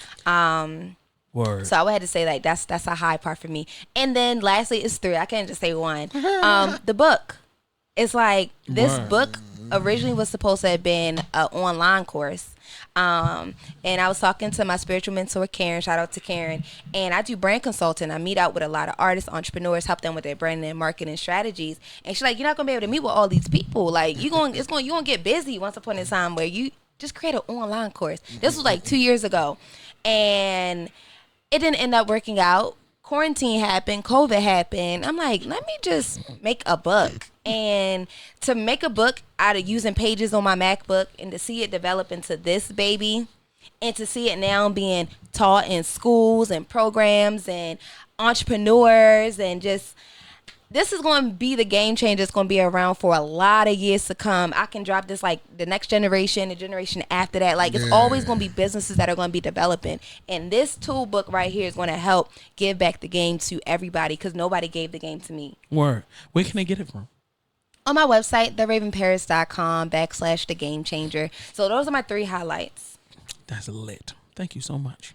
Word. So I would have to say like that's a high part for me. And then lastly, it's 3. I can't just say one. The book. It's like this book originally was supposed to have been an online course. And I was talking to my spiritual mentor, Karen. Shout out to Karen. And I do brand consulting. I meet out with a lot of artists, entrepreneurs, help them with their branding and marketing strategies. And she's like, you're not gonna be able to meet with all these people. Like you gonna get busy once upon a time where you just create an online course. This was like 2 years ago. And it didn't end up working out. Quarantine happened, COVID happened. I'm like, let me just make a book. And to make a book out of using pages on my MacBook and to see it develop into this baby and to see it now being taught in schools and programs and entrepreneurs and just, this is going to be the game changer. It's going to be around for a lot of years to come. I can drop this like the next generation, the generation after that. Like it's always going to be businesses that are going to be developing. And this tool book right here is going to help give back the game to everybody because nobody gave the game to me. Word. Where can they get it from? On my website, theravenparis.com/the game changer. So those are my 3 highlights. That's lit. Thank you so much.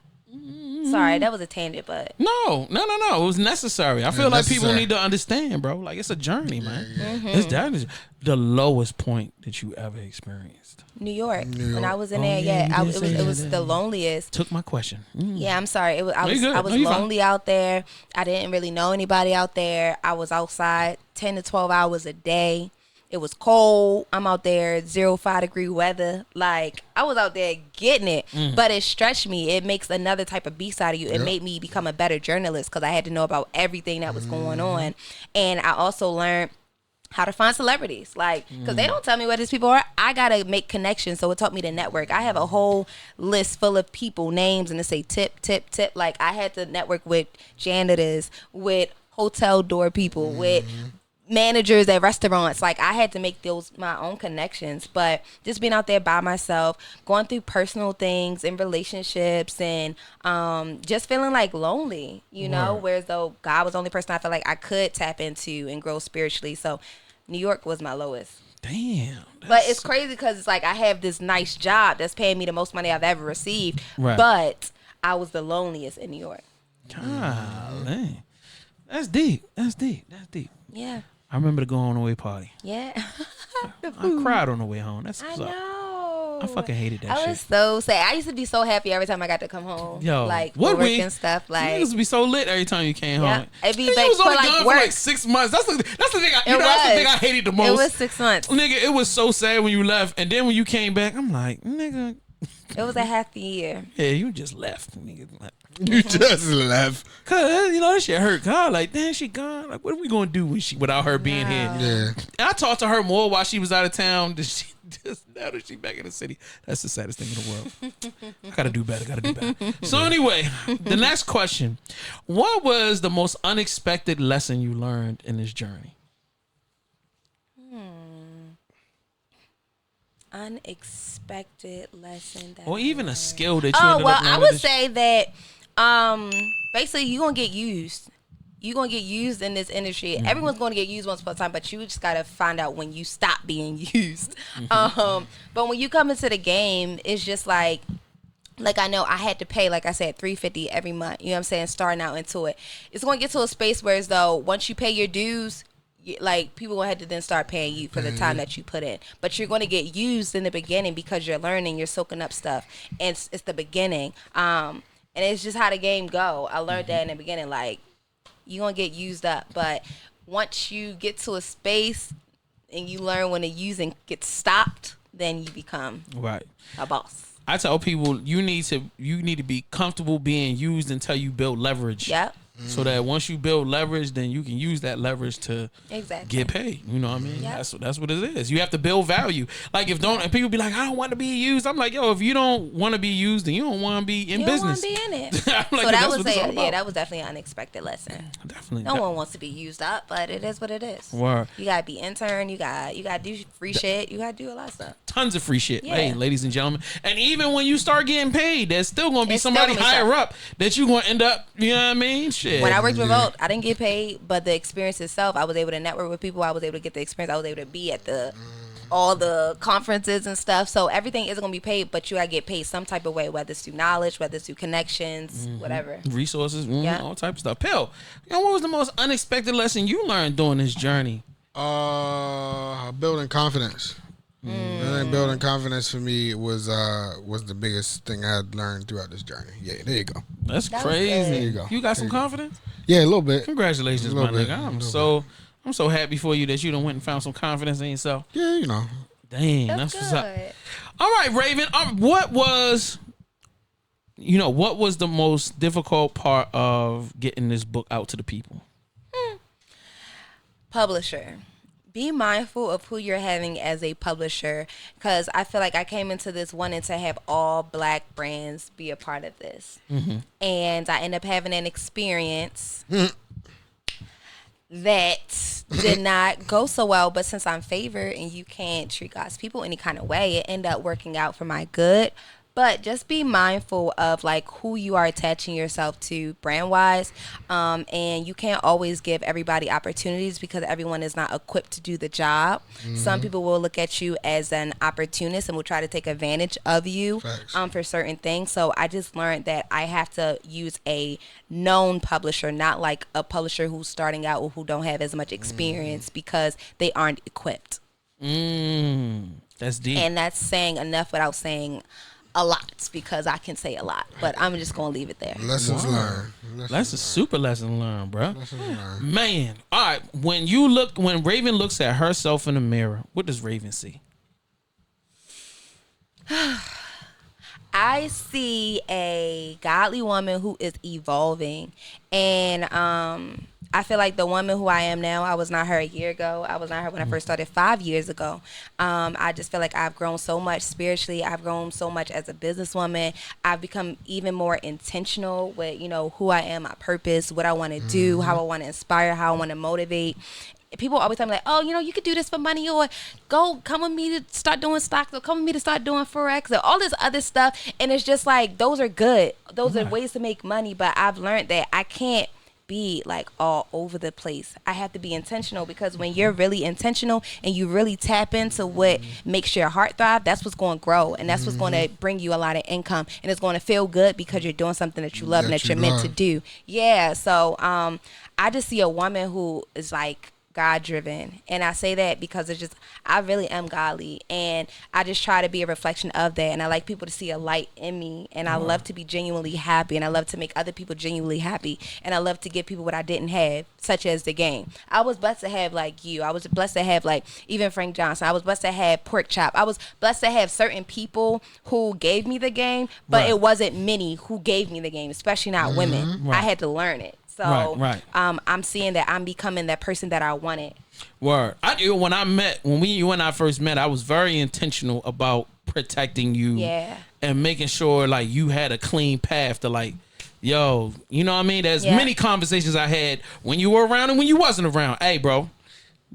Sorry, that was a tangent, but No. It was necessary. I feel like people need to understand, bro. Like it's a journey, man. It's definitely the lowest point that you ever experienced. New York. When I was in Oh, there, yeah, you did say it was that. the loneliest. Took my question. Yeah, I'm sorry. I was you fine. lonely out there. I didn't really know anybody out there. I was outside 10 to 12 hours a day. It was cold. I'm out there, 0-5-degree weather. Like, I was out there getting it. But it stretched me. It makes another type of beast out of you. It made me become a better journalist because I had to know about everything that was going on. And I also learned how to find celebrities. Like, because they don't tell me where these people are. I got to make connections. So it taught me to network. I have a whole list full of people, names, and it say tip, tip, tip. Like, I had to network with janitors, with hotel door people, with managers at restaurants. Like I had to make those my own connections. But just being out there by myself, going through personal things and relationships and just feeling like lonely, you know, whereas though God was the only person I felt like I could tap into and grow spiritually. So New York was my lowest. Damn. But it's crazy because it's like I have this nice job that's paying me the most money I've ever received. Right. But I was the loneliest in New York. Golly. That's deep. Yeah. I remember the going away party. Yeah. I cried on the way home. That's I what's up. know. I fucking hated that I shit. was so sad. I used to be so happy every time I got to come home. Yo, like what work we and stuff. you Like used to be so lit every time you came yeah, home. it'd be Nigga, like was for only like gone work. for like 6 months. That's the thing. That's the thing I hated the most. It was 6 months. Nigga, it was so sad when you left, and then when you came back, I'm like, nigga, It was a half the year. yeah, you just left, nigga. Like, You just left. Cause you know that shit hurt. God, like, damn, she gone. Like, what are we gonna do without her being here? Yeah. And I talked to her more while she was out of town. Just now that she back in the city, that's the saddest thing in the world. I gotta do better. So anyway, the next question: what was the most unexpected lesson you learned in this journey? Unexpected lesson. That Or even I a learned. skill that you Oh ended well, up learning? I would this- say that basically you're gonna get used. You're gonna get used in this industry. Everyone's gonna get used once upon a time, but you just gotta find out when you stop being used. But when you come into the game, it's just like I know I had to pay, like I said, $350 every month. You know what I'm saying? Starting out into it, it's gonna get to a space where as though once you pay your dues, like people will have to then start paying you for the time that you put in. But you're going to get used in the beginning because you're learning, you're soaking up stuff, and it's the beginning. And it's just how the game go. I learned that in the beginning, like you're gonna get used up, but once you get to a space and you learn when to use and get stopped, then you become Right. a boss. I tell people you need to be comfortable being used until you build leverage. Yep. So that once you build leverage, then you can use that leverage to get paid. You know what I mean? Yep. That's what it is. You have to build value. Like and people be like, I don't want to be used. I'm like, yo, if you don't want to be used, then you don't want to be in business. You don't want to be in it. Like, so that was that was definitely an unexpected lesson. Definitely. No one wants to be used up, but it is what it is. Word. You gotta be intern. You gotta do free shit. You gotta do a lot of stuff. Tons of free shit. Yeah. Hey, ladies and gentlemen. And even when you start getting paid, there's still gonna be It's somebody still gonna be higher stuff. up that you gonna end up. You know what I mean? Shit. When I worked with Volt, I didn't get paid, but the experience itself, I was able to network with people. I was able to get the experience. I was able to be at all the conferences and stuff. So everything isn't gonna be paid, but you gotta get paid some type of way, whether it's through knowledge, whether it's through connections, whatever. Resources, Yeah. all type of stuff. Pill, what was the most unexpected lesson you learned during this journey? Building confidence. I think building confidence for me was the biggest thing I had learned throughout this journey. Yeah, there you go. That's That was crazy. good. There you go. You got some confidence? Yeah, a little bit. Congratulations, A my little bit. nigga. I'm so happy for you that you done went and found some confidence in yourself. Yeah, you know. Dang, that's what's up. Good. All right, Raven. What was the most difficult part of getting this book out to the people? Publisher. Be mindful of who you're having as a publisher, because I feel like I came into this wanting to have all black brands be a part of this. And I end up having an experience that did not go so well. But since I'm favored and you can't treat God's people any kind of way, it ended up working out for my good. But just be mindful of like who you are attaching yourself to brand wise. And you can't always give everybody opportunities because everyone is not equipped to do the job. Some people will look at you as an opportunist and will try to take advantage of you for certain things. So I just learned that I have to use a known publisher, not like a publisher who's starting out or who don't have as much experience because they aren't equipped. That's deep. And that's saying enough without saying a lot, because I can say a lot, but I'm just gonna leave it there. Lessons learned. That's a super lesson learned, bro. Lessons learned. Man, all right. When Raven looks at herself in the mirror, what does Raven see? I see a godly woman who is evolving, and I feel like the woman who I am now, I was not her a year ago. I was not her when I first started 5 years ago. I just feel like I've grown so much spiritually. I've grown so much as a businesswoman. I've become even more intentional with, who I am, my purpose, what I want to do, how I want to inspire, how I want to motivate. People always tell me like, oh, you could do this for money, or come with me to start doing stocks, or come with me to start doing Forex, or all this other stuff. And it's just like, those are good. Those are ways to make money. But I've learned that I can't be like all over the place. I have to be intentional, because when you're really intentional and you really tap into what makes your heart thrive, that's what's going to grow, and that's what's going to bring you a lot of income, and it's going to feel good because you're doing something that you love and that you're meant to do. Yeah. So I just see a woman who is like God driven, and I say that because it's just, I really am godly, and I just try to be a reflection of that, and I like people to see a light in me, and I love to be genuinely happy, and I love to make other people genuinely happy, and I love to give people what I didn't have, such as the game. I was blessed to have like you. I was blessed to have like even Frank Johnson. I was blessed to have Pork Chop. I was blessed to have certain people who gave me the game, but it wasn't many who gave me the game, especially not women. I had to learn it. So I'm seeing that I'm becoming that person that I wanted. Word. When you and I first met, I was very intentional about protecting you. Yeah. And making sure like you had a clean path to like, yo, you know what I mean? There's many conversations I had when you were around and when you wasn't around. Hey, bro,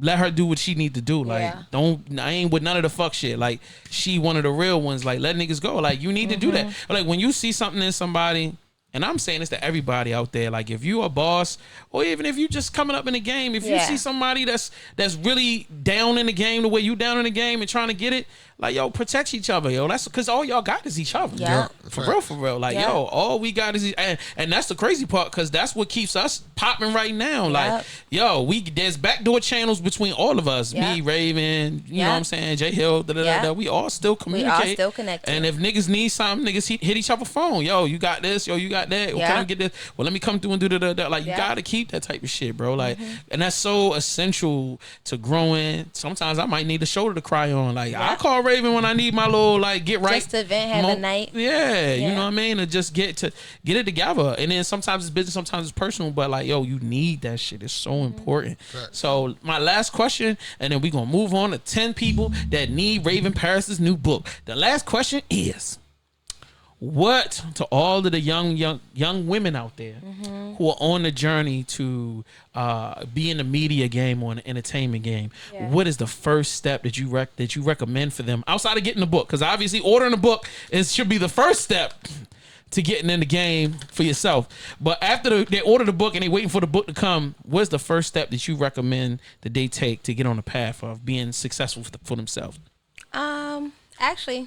let her do what she need to do. Like, I ain't with none of the fuck shit. Like, she one of the real ones. Like, let niggas go. Like, you need to do that. But like, when you see something in somebody, and I'm saying this to everybody out there, like if you a boss, or even if you just coming up in the game, if you see somebody that's really down in the game the way you down in the game and trying to get it, Like, yo, protect each other, yo. That's because all y'all got is each other. Yeah. For real. Like, Yeah. yo, all we got is and that's the crazy part, because that's what keeps us popping right now. Like, yo, there's backdoor channels between all of us. Me, Raven, you know what I'm saying, J Hill, we all still communicate. We all still connected. And if niggas need something, niggas hit each other phone. Yo, you got this, yo, you got that. Can I get this? Well, let me come through and do that. Like, you gotta keep that type of shit, bro. Like, and that's so essential to growing. Sometimes I might need a shoulder to cry on. Like, I call Raven when I need my little, like, get right. Just to vent, have a night. Yeah, you know what I mean? To just get it together. And then sometimes it's business, sometimes it's personal, but like, yo, you need that shit. It's so important. Right. So my last question, and then we're gonna move on to 10 people that need Raven Paris's new book. The last question is, what to all of the young women out there who are on the journey to be in the media game or an entertainment game, what is the first step that you recommend for them outside of getting the book? Because obviously ordering a book should be the first step to getting in the game for yourself. But after they order the book and they waiting for the book to come, what's the first step that you recommend that they take to get on the path of being successful for themselves? Actually,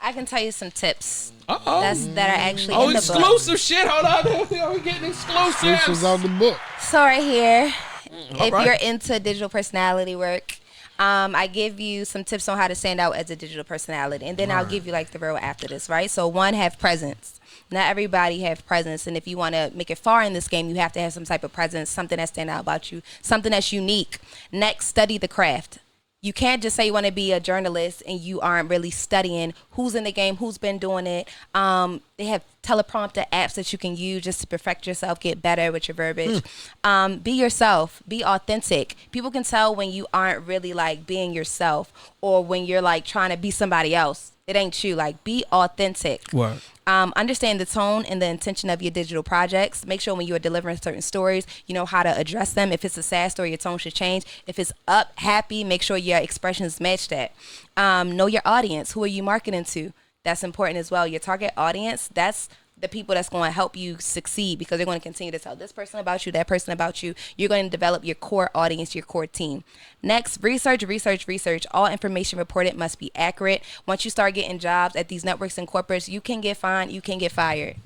I can tell you some tips. That are actually in the book. Exclusive shit. Hold on. We're getting exclusives out the book. So right here, if right. you're into digital personality work, I give you some tips on how to stand out as a digital personality. And then I'll give you like the real after this, right? So one, have presence. Not everybody have presence. And if you want to make it far in this game, you have to have some type of presence, something that stand out about you, something that's unique. Next, study the craft. You can't just say you want to be a journalist and you aren't really studying who's in the game, who's been doing it. They have teleprompter apps that you can use just to perfect yourself, get better with your verbiage. Be yourself, be authentic. People can tell when you aren't really like being yourself, or when you're like trying to be somebody else. It ain't you. Like, be authentic. What? Understand the tone and the intention of your digital projects. Make sure when you are delivering certain stories, you know how to address them. If it's a sad story, your tone should change. If it's up, happy, make sure your expressions match that. Know your audience. Who are you marketing to? That's important as well. Your target audience, that's the people that's going to help you succeed, because they're going to continue to tell this person about you, that person about you. You're going to develop your core audience, your core team. Next, research. All information reported must be accurate. Once you start getting jobs at these networks and corporates, you can get fined, you can get fired.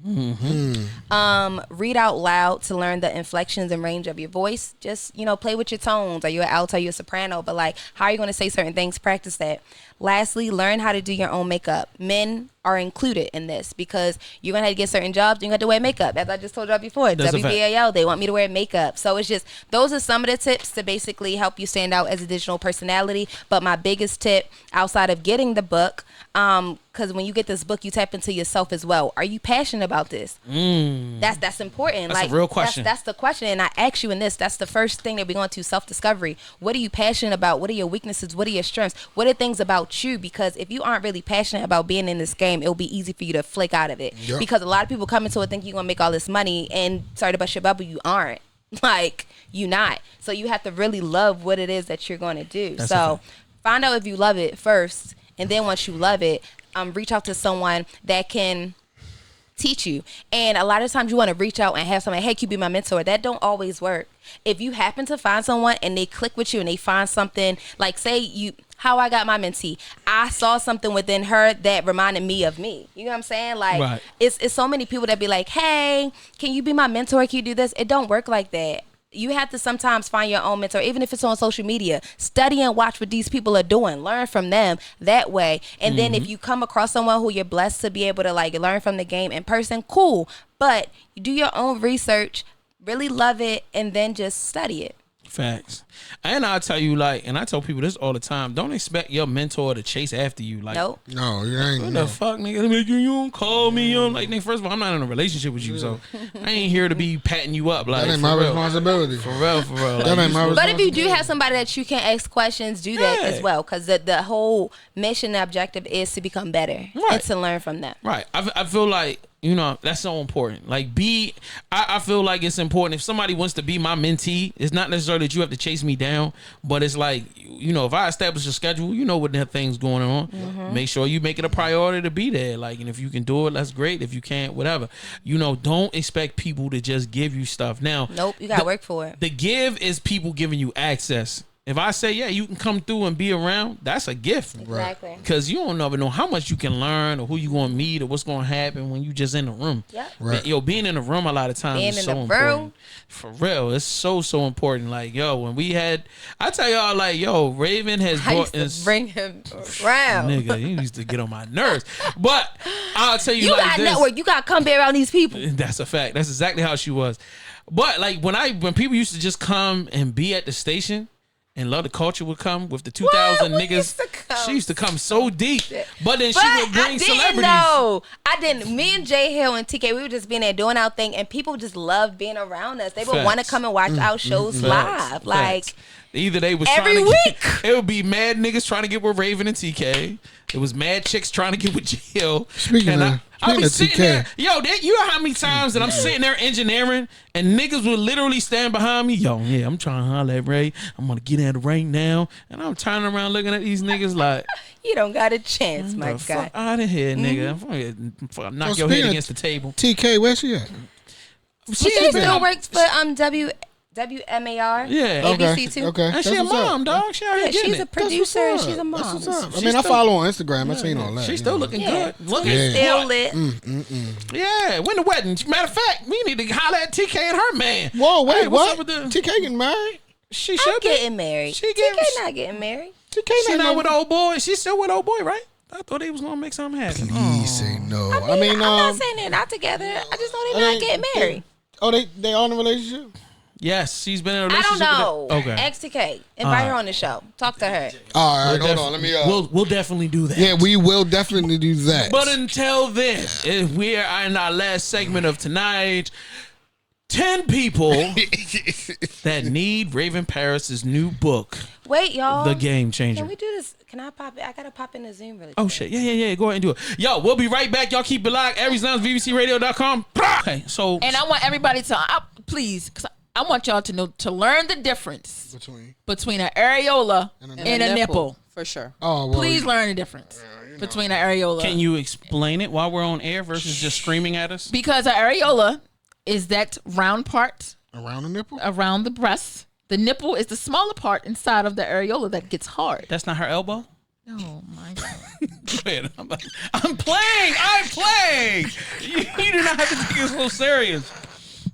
Read out loud to learn the inflections and range of your voice. Just, play with your tones. Are you an alto, are you a soprano? But like, how are you going to say certain things? Practice that. Lastly, learn how to do your own makeup. Men are included in this because you're going to have to get certain jobs. You're going to have to wear makeup. As I just told y'all before, That's WBAL, they want me to wear makeup. So it's just, those are some of the tips to basically help you stand out as a digital personality. But my biggest tip outside of getting the book, because when you get this book, you tap into yourself as well. Are you passionate about this? That's important. That's like a real question. That's the question. And I ask you in this, that's the first thing that we're going to, self-discovery. What are you passionate about? What are your weaknesses? What are your strengths? What are things about you? Because if you aren't really passionate about being in this game, it'll be easy for you to flake out of it. Yep. Because a lot of people come into it thinking you're going to make all this money, and sorry to bust your bubble, you aren't. Like, you not. So you have to really love what it is that you're going to do. So find out if you love it first. And then once you love it, reach out to someone that can teach you. And a lot of times you want to reach out and have someone, hey, can you be my mentor? That don't always work. If you happen to find someone and they click with you and they find something, like say how I got my mentee, I saw something within her that reminded me of me. You know what I'm saying? Like, it's so many people that be like, hey, can you be my mentor? Can you do this? It don't work like that. You have to sometimes find your own mentor, even if it's on social media. Study and watch what these people are doing. Learn from them that way. And then if you come across someone who you're blessed to be able to like learn from the game in person, cool. But you do your own research, really love it, and then just study it. Facts. And I'll tell you, like, and I tell people this all the time, don't expect your mentor to chase after you. Like, nope. No, you ain't. What the fuck, nigga? You don't call me. You don't like, nigga, first of all, I'm not in a relationship with you, so I ain't here to be patting you up. Like, that ain't my responsibility. For real. Like, that ain't my responsibility. But if you do have somebody that you can ask questions, do that as well. Because the whole mission and objective is to become better and to learn from them. Right. I feel like, that's so important. Like, I feel like it's important. If somebody wants to be my mentee, it's not necessarily that you have to chase me down, but it's like, if I establish a schedule, what the thing's going on. Make sure you make it a priority to be there. Like, and if you can do it, that's great. If you can't, whatever. Don't expect people to just give you stuff. Now, nope, you gotta work for it. The give is people giving you access. If I say, yeah, you can come through and be around, that's a gift. Exactly. Because you don't never know how much you can learn or who you going to meet or what's going to happen when you just in the room. Yep. Right. Yo, being in the room a lot of times Being is in so the important. room. For real, it's so important. Like, yo, when we had, I tell y'all, like, yo, Raven has I brought used to bring him around. Nigga, he used to get on my nerves. But I'll tell you, You like got this. network. You got to come be around these people. That's a fact. That's exactly how she was. But like when people used to just come and be at the station and Love the Culture would come with the 2000 What? We niggas. used to come She used to come so deep. But then But she would bring I didn't celebrities. know. I didn't. Me and Jay Hill and TK, we were just being there doing our thing, and people just loved being around us. They would want to Facts. come and watch our shows live. Like, Facts. Either they was every trying to week. It would be mad niggas trying to get with Raven and TK. It was mad chicks trying to get with Jill. Speaking of sitting TK. there, yo, you know how many times that I'm sitting there engineering and niggas would literally stand behind me. Yo, yeah, I'm trying to holler at Ray. I'm gonna get at it right now, and I'm turning around looking at these niggas like, you don't got a chance, my the guy. fuck out of here, nigga. I'm knock your head against the table. TK, where she at? She still works for WMAR. Yeah. ABC too. Okay. And That's she a what's up. mom, dog. She out here Yeah, getting she's a it. producer and she's a mom. That's what's up. I She's mean, I still- follow on Instagram. I seen all that. She's you still know. looking Yeah. good. Looking Yeah. Still good. lit. Yeah, when the wedding? Matter of fact, we need to holler at TK and her man. Whoa, wait, Hey, what's what? up with the- TK getting married? She I'm should be. getting married. She TK getting- not getting married. TK She not not with old boy. She's still with old boy, right? I thought they was gonna make something happen. Please say no. I mean, I'm not saying they're not together. I just know they're not getting married. Oh, they all in a relationship? Yes, she's been in a I relationship. don't know. With her. Okay. Ask TK. Invite her on the show. Talk to her. All right, hold on. Let me. We'll definitely do that. Yeah, we will definitely do that. But until then, if we are in our last segment of tonight, 10 people that need Raven Paris's new book, Wait, y'all. The Game Changer. Can we do this? Can I pop it? I gotta pop in the Zoom really quick. Oh shit! Yeah. Go ahead and do it. Yo, we'll be right back. Y'all keep it locked. Every Lounge, VBCRadio.com. Okay, so And I want everybody to please, because I want y'all to know, to learn the difference between an areola and a nipple. For sure. Oh, well, Please learn the difference between an areola. can you explain it while we're on air versus just screaming at us? Because an areola is that round part around the nipple? around the breast. The nipple is the smaller part inside of the areola that gets hard. That's not her elbow. Oh my God. Go ahead. I'm playing. You do not have to take it so serious.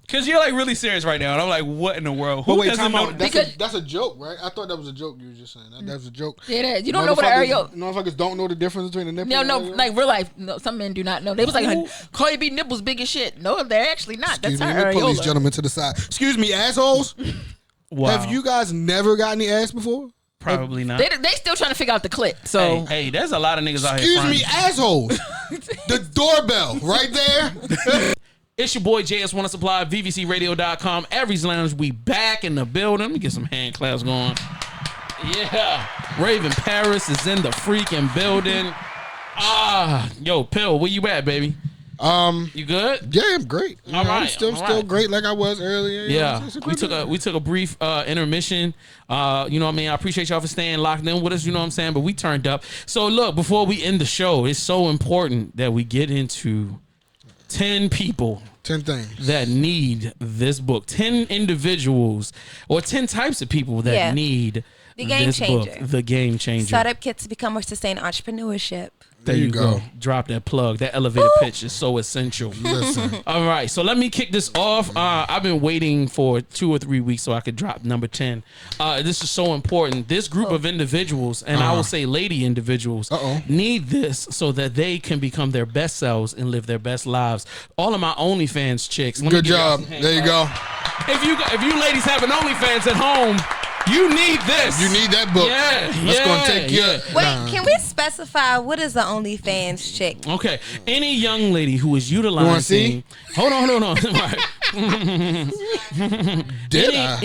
Cause you're like really serious right now, and I'm like, what in the world? But Who wait, doesn't time know? out. Because- That's a joke, right? I thought that was a joke you were just saying. That's a joke. It is. You don't know what an areola. Motherfuckers don't know the difference between a nipple and No, an areola? like real life. No, some men do not know. They was like, Cardi B nipples big as shit. No, they're actually not. Excuse That's me, her police areola. gentlemen to the side. Excuse me, assholes. Wow. Have you guys never gotten the ass before? Probably not. They still trying to figure out the clit. So Hey, there's a lot of niggas out here. Excuse me, fronting. assholes. The doorbell right there. It's your boy JS Wanna Supply, VVCRadio.com. Every Lounge, we back in the building. Let me get some hand claps going. Yeah. Raven Paris is in the freaking building. Yo, Pill, where you at, baby? You good? Yeah, I'm great. All I'm right, still all right. great like I was earlier. You know, Yeah, it's a we good took a brief intermission. You know what I mean? I appreciate y'all for staying locked in with us, you know what I'm saying? But we turned up. So look, before we end the show, it's so important that we get into 10 people 10 things. that need this book. 10 individuals or 10 types of people that Yeah. need The Game this book. Changer. The Game Changer. Startup kits to become more sustained entrepreneurship. There you go. Drop that plug. That elevator pitch is so essential. Listen. All right, so let me kick this off. I've been waiting for 2 or 3 weeks so I could drop number 10. This is so important. This group of individuals, and I will say lady individuals, need this so that they can become their best selves and live their best lives. All of my OnlyFans chicks. let me Good give y'all job. some hand There you go. claps. If you ladies have an OnlyFans at home, you need this. You need that book. Yeah, That's yeah, gonna take you. yeah. Wait, can we specify what is the OnlyFans chick? Okay, any young lady who is utilizing. see? Hold on. Did I?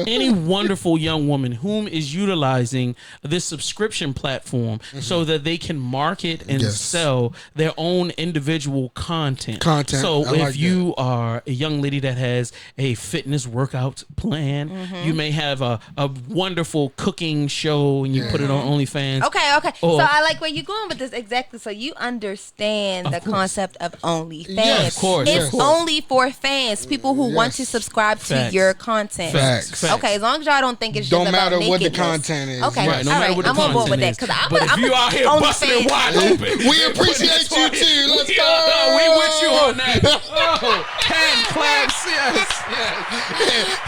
any wonderful young woman whom is utilizing this subscription platform so that they can market and Yes. sell their own individual content. So I if like you are a young lady that has a fitness workout plan, you may have a wonderful cooking show and you put it on OnlyFans. Okay. Oh. So I like where you're going with this exactly. So you understand the concept of OnlyFans. Yeah, of course, It's of course. only for fans. Yes, people who want to subscribe to Facts. your content. Facts. Okay, as long as y'all don't think it's just Don't about matter what the nakedness. content is. Okay, Right, no all matter right, what the I'm on board with that content because I'm But if you out here busting it wide open, We appreciate you too. Let's we, go. we with you on that. Oh, hand claps, yes.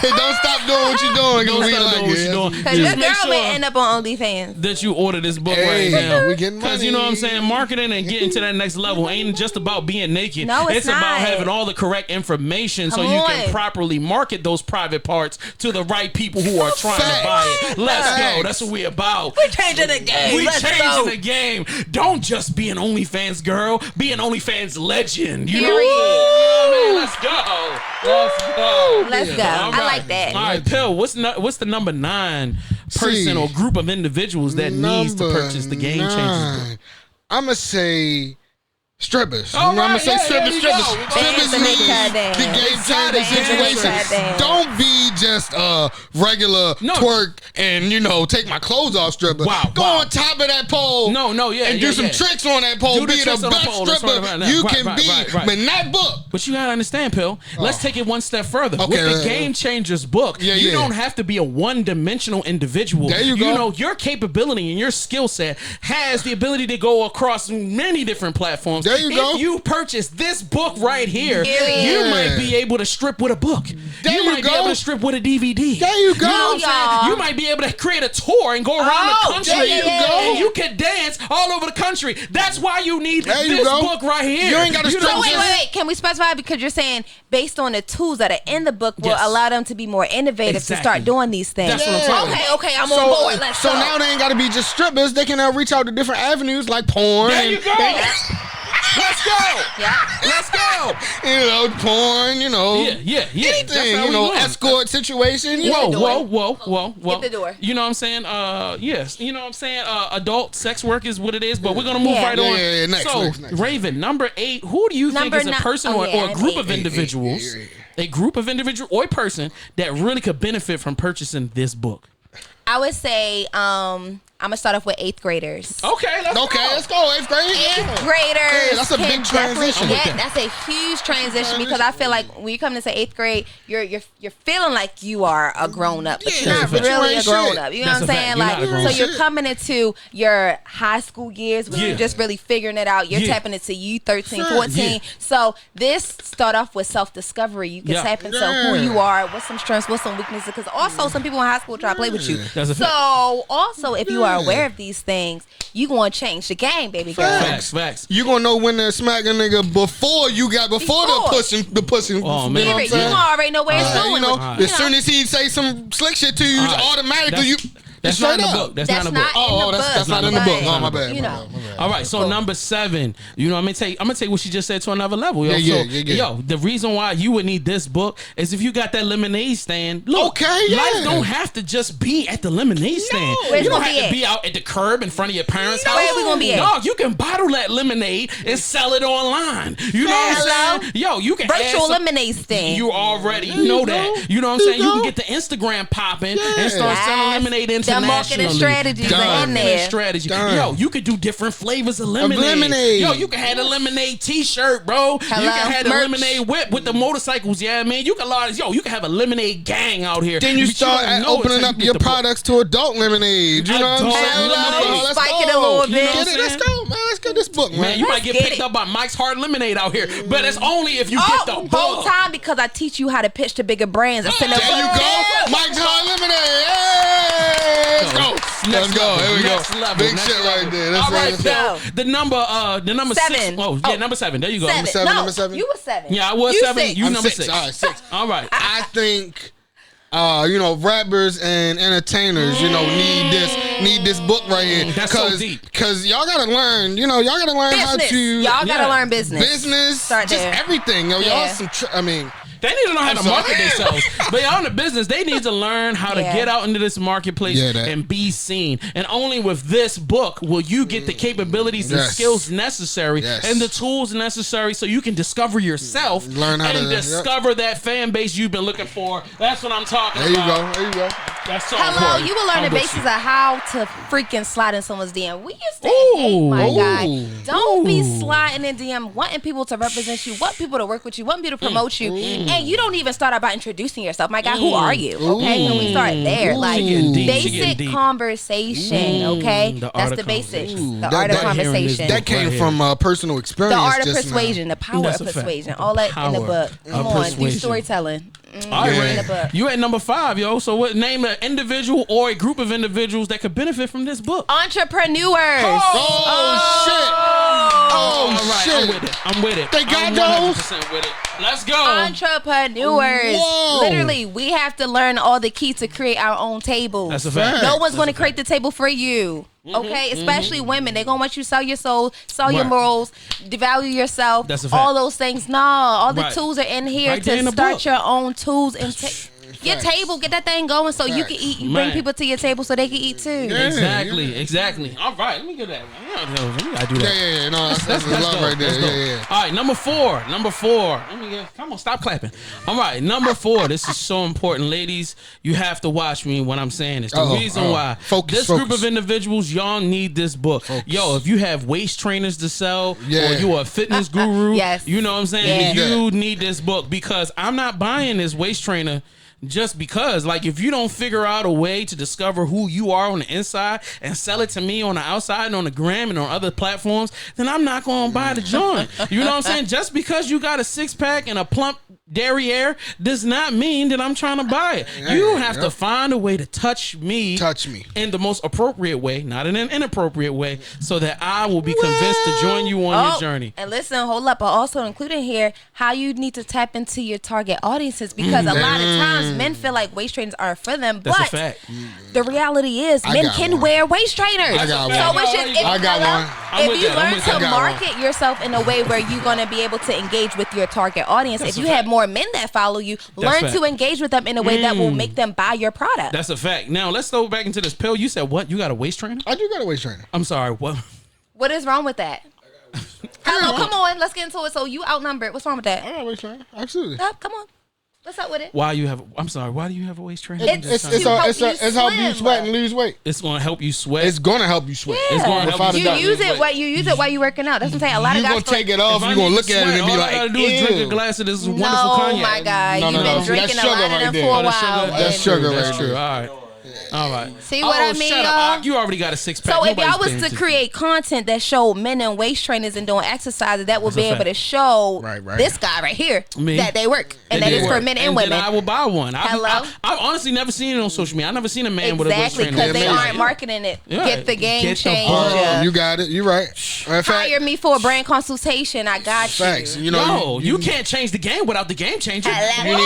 Hey, don't stop doing what you're doing. Don't we stop like doing what it. you're doing. Because your Just make girl may sure end up on OnlyFans. that you order this book Hey, right now. we getting Because you know what I'm money. saying? Marketing and getting to that next level ain't just about being naked. No, it's about not. having all the correct information so Come you on. can properly market those private parts to the right people who are trying to buy it. Let's go. Facts. That's what we about. We changing the game. We Let's changing go. the game. Don't just be an OnlyFans girl. Be an OnlyFans legend. You know Period. what I mean? Let's go. Let's go. Let's go. All I right. like that. All right, Pill. What's the number 9 person or group of individuals that needs to purchase the Game Changers book? I'm going to say strippers. All I'm going right, to say yeah, strippers. there you Strippers. go. Strippers Dance and need make her dance. the game changer Dance and make situation. her dance. Don't be just a regular No. twerk and, take my clothes off stripper. Wow, Go wow. on top of that pole. Yeah. And do some tricks on that pole. Do the Be the tricks on the best pole. That's stripper right, right, you right, can right, be. right. But not book. But you gotta understand, Pill. Let's take it one step further. Okay, With the Game Changers book, Yeah, you yeah. don't have to be a one-dimensional individual. There you go. You know, your capability and your skill set has the ability to go across many different platforms. There you go. If you purchase this book right here, Period. you might be able to strip with a book. There you might be go. able to strip with a DVD. There you go. know what I'm saying? Y'all. You might be able to create a tour and go around Oh, the country. there you go. And you can dance all over the country. That's why you need There you this go. book right here. You ain't gotta know strip what So I'm wait, saying? wait. Can we specify? Because you're saying based on the tools that are in the book will Yes. allow them to be more innovative Exactly. to start doing these things. That's what I'm talking about. Okay, I'm on board. Let's so go. now they ain't got to be just strippers. They can reach out to different avenues like porn. There you go. Let's go. Yeah. Let's go. Porn, Yeah. That's anything, how we doing. escort situation. Whoa. Get the door. You know what I'm saying? Yes. You know what I'm saying? Adult sex work is what it is, but we're going to move Yeah. right on. Yeah, next, so, next. Raven, number 8, who do you Number think is a ni- person oh, or yeah, a group eight. of individuals, a group of individual or a person that really could benefit from purchasing this book? I would say I'm gonna start off with 8th graders. Okay, let's go. 8th grade. 8th graders. Yeah, that's a can big definitely- transition. Yeah, that's a huge transition because I feel like when you come to say 8th grade, you're feeling like you are a grown up, but Yeah, you're not but you really a ain't grown shit. up. You know That's what I'm a fact. saying? You're Like, not a grown so up. you're coming into your high school years where Yeah. you're just really figuring it out. You're Yeah. tapping into you 13, Sure. 14. Yeah. So this start off with self-discovery. You can Yeah. tap into Yeah. who you are, what's some strengths, what's some weaknesses. Because also some people in high school try to play with you. That's a fact. So also if you are aware of these things, you gonna change the game, baby girl. Facts. You gonna know when to smack a nigga before the pushing. Oh, you man. know what I'm You saying? gonna already know where it's going. As soon as he say some slick shit to you, All right. automatically you. That's straight not in the up. book. That's not in the book. That's not in the book. Oh, my But, bad. you my know. bad, my bad. All right, so number 7, I'm gonna take what she just said to another level. Yo. Yeah. Yo, the reason why you would need this book is if you got that lemonade stand. Look, Okay, yeah. life don't have to just be at the lemonade stand. Where's You it don't gonna have be to at? be out at the curb in front of your parents' house. Where we gonna be at? No, you can bottle that lemonade and sell it online. You know what Hello? I'm saying? Yo, you can add Virtual some- lemonade stand. You already know that. You know what I'm saying? you You can go. get the Instagram popping and start Yes. selling lemonade The internationally. marketing strategies Done. are in there. Strategy. Done. Yo, you could do different flavors of lemonade. lemonade. Yo, you can have a lemonade T-shirt, bro. Hello? You can have a Merch. lemonade whip with the motorcycles. Yeah, man. You can you can have a lemonade gang out here. Then you But start don't know it opening till up you get your the book. products to adult lemonade. You know what I'm Adult saying? lemonade. Let's Spike go. it a little You know bit. what I'm Get it, let's saying? go, man. Let's get this book, man. Man, you might get get picked it. up by Mike's Hard Lemonade out here, but it's only if you get the Oh, book. whole time because I teach you how to pitch to bigger brands. I send There you go. Mike's Hard Lemonade. Hey, let's go. Let's go. Here we go. Next level, Big next shit level. right there. That's All right, let's Phil. go. The number 6. 7. Oh, yeah, number 7. There you go. Seven. seven, No, number 7. you were 7. Yeah, I was You 7. 6. You I'm number 6. 6. All right, 6. All right. I think, rappers and entertainers, need this book right here. That's so deep. Because y'all gotta learn, how Business. to Y'all gotta learn business. business, Start just there. everything. Y'all Yeah. some. They need to know how to I'm sorry. market themselves. But y'all in the business, they need to learn how to Yeah. get out into this marketplace Yeah, that. and be seen. And only with this book will you get the capabilities and Yes. skills necessary Yes. and the tools necessary so you can discover yourself Learn how and to- discover that fan base you've been looking for. That's what I'm talking There you about. go. There you go. That's so Hello, important. you will learn I'm the with basis you. of how to freaking slide in someone's DM. We used to hate, my guy. Don't be sliding in DM, wanting people to represent you, want people to work with you, want people to promote you, and you don't even start out by introducing yourself. My guy, who are you? Okay, when we start there, like She getting deep. She getting basic deep. conversation. Okay, The that's art the of basics. conversation. The That- art of that- conversation. That came from personal experience. The art of just now. persuasion, the power That's of a fact. persuasion, all that in the Power book. Come of on, do persuasion. storytelling. All right, Yeah. In the book. you at number 5, yo. So what? Name an individual or a group of individuals that could benefit from this book. Entrepreneurs. Oh, shit. All Oh, right, shit. I'm with it. I'm with it. They got I'm those? 100% with it. Let's go. Entrepreneurs. Whoa. Literally, we have to learn all the key to create our own tables. That's a fact. No one's going to create the table for you. Okay, especially women. They're going to want you to sell your soul, sell your Right. morals, devalue yourself. That's a fact. All those things. No, all the Right. tools are in here Right there in to the start book. your own tools and your table. Get that thing going so you can eat. You bring Man. people to your table so they can eat too. Exactly. All right, let me get that. We gotta do that. Yeah. No, that's Let's love go. right there. Let's go. Yeah. All right, number four. Let me get. Come on, stop clapping. All right, number 4. This is so important, ladies. You have to watch me when I'm saying this. The reason why Focus, this group of individuals, y'all need this book. Yo, if you have waist trainers to sell, or you a fitness guru, Yes. you know what I'm saying. Yeah. You need this book because I'm not buying this waist trainer. Just because, like, if you don't figure out a way to discover who you are on the inside and sell it to me on the outside and on the gram and on other platforms, then I'm not going to buy the joint. You know what I'm saying? Just because you got a 6-pack and a plump derriere does not mean that I'm trying to buy it. You have to find a way to touch me in the most appropriate way, not in an inappropriate way, so that I will be convinced to join you on your journey. And listen, hold up. I also include in here how you need to tap into your target audiences because a lot of times men feel like waist trainers are for them, That's but a fact. the reality is men got can one. wear waist trainers. I got so one. it's just if, I got one. I'm if with you that. I'm learn with to that. I got market yourself in a way where you're going to be able to engage with your target audience, That's if a you have fact. more men that follow you, learn fact. to engage with them in a way that will make them buy your product. That's a fact. Now, let's go back into this pill. You said what? You got a waist trainer? I do got a waist trainer. I'm sorry, what? What is wrong with that? Hello, come on, let's get into it. So you outnumbered. What's wrong with that? I got a waist trainer. Absolutely. Come on. What's up with it? Why do you have a waist trainer? It's It's help you sweat and lose weight. It's going to help you sweat. It's gonna help you sweat. It's gonna help Without a you doubt. You use it while you working out. That's what I'm saying. A lot You of guys gonna take it off. If I You gonna need look to at it sweat, and be all like, I gotta do is drink a ew. glass of this No, wonderful cognac. my guy, No, you've no, been no. drinking That's a lot sugar of them right for there. a Oh, while. That's and- sugar That's right true. there. All right. All right. See what I mean, Shut y'all? up. You already got a 6-pack. So if y'all Nobody's was paying to attention. create content that showed men in waist trainers and doing exercises, that would That's be a able fact. to show Right. this guy right here Me. that they work and They that is do for work. men and Then women. I will buy one. Hello? I've honestly never seen it on social media. I never seen a man with a waist Exactly, trainer. because they amazing. aren't marketing it. Yeah. Get the game Get the changer. You got it. You right. In fact, Hire me for a brand consultation. I got facts. you. You know, Yo, you can't change the game without the game changer. You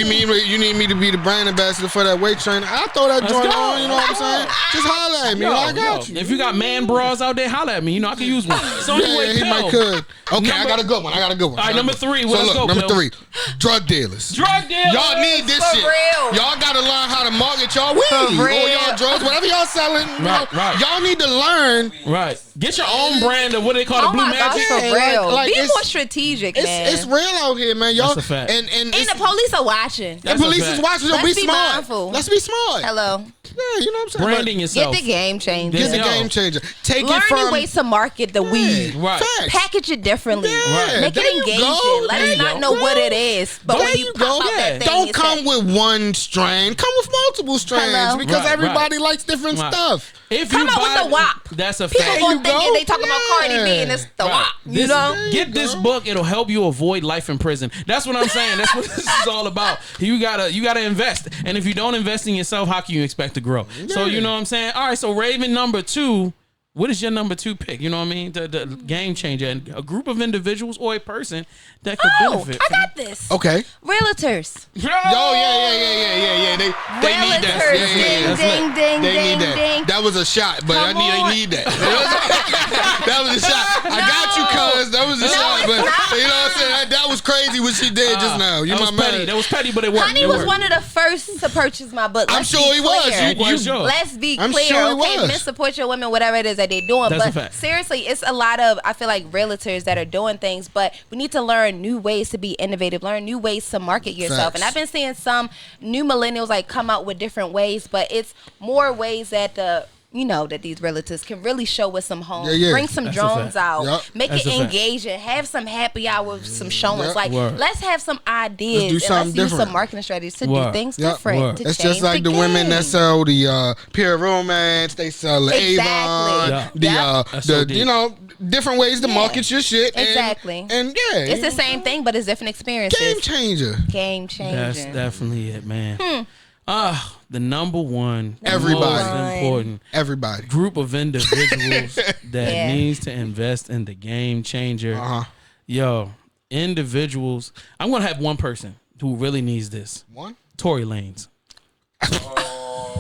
need me. You need me to be the brand ambassador for that weight trainer. I'll throw that joint go. on. You know what I'm saying? Just holler at me. I got you. If you got man bras out there, holla at me. You know I can use one. So anyway, Yeah, he Pill. might could. Okay, I Number- got a good one. All right, number 3. So Let's look, go, number Pill. 3, drug dealers. Drug dealers. Y'all need this For shit. real. Y'all gotta learn how to market y'all weed or real. y'all drugs, whatever y'all selling. You know, Right. Y'all need to learn. Right. Get your own brand of what they call the Oh Blue my gosh, Magic. for Yeah, real. like, Be it's- more strategic, man. It's real out here, man. Y'all That's a fact. and and it's, the police are watching. the That's a police fact. is watching. So Let's be be smart. mindful. Let's be smart. Hello. Yeah, you know what I'm saying. Branding Get yourself. the game changer. Get the Yo. game changer. Take Learn it from new ways to market the weed. Right. Facts. Package it differently. Yeah, Make there it you engaging. go. Let There us you not go. know what it is. But There when you you pop go. out Yeah. that thing, Don't it's come that- with one strain. Come with multiple strains Hello? because Right, everybody likes different Right. stuff. If Come you out with buy the WAP. That's a People fact. gonna you think go. they talking about Cardi B and it's the Right. WAP. You This- know? Get this book. It'll help you avoid life in prison. That's what I'm saying. That's what this is all about. You gotta invest. And if you don't invest in yourself, how can you expect to grow? So you know what I'm saying? All right, so Raven number 2. What is your number 2 pick? You know what I mean? The game changer. And a group of individuals or a person that could Oh, benefit. I got this. Okay. Realtors. Yo, yeah. They need that. Realtors. Yeah. Ding, ding, They ding, need that. ding. That was a shot, but Come they on. need that. That was a shot. I got you, cuz. That was a shot. it's But not. you know what I'm saying? That was crazy what she did just now. You that my was petty. man. That was petty, but it worked. Honey It was worked. one of the first to purchase my book. I'm Let's sure be he was. clear. You- Sure. Let's be I'm clear, sure he okay? was. Men support your women, whatever it is that that they're doing. That's a But fact. seriously, it's a lot of, I feel like, realtors that are doing things, but we need to learn new ways to be innovative, learn new ways to market yourself. Facts. And I've been seeing some new millennials like come out with different ways, but it's more ways that that these realtors can really show with some homes, bring some That's a drones fact. out, Yep. make That's it a fact. engaging, have some happy hour with some showings. Yep. Like, Word. let's have some ideas Let's do and something let's use different. some marketing strategies to Word. do things Yep. different. Word. To It's change just like the game. women that sell the pure romance. They sell the Exactly. Avon, Yeah. That's so deep. different ways to market your shit. Exactly. And It's the same thing, but it's different experiences. game changer. Game changing. That's definitely it, man. The number one, Everybody. most important Everybody. group of individuals that Yeah. needs to invest in the game changer. Yo, individuals. I'm gonna have one person who really needs this. One. Tory Lanez.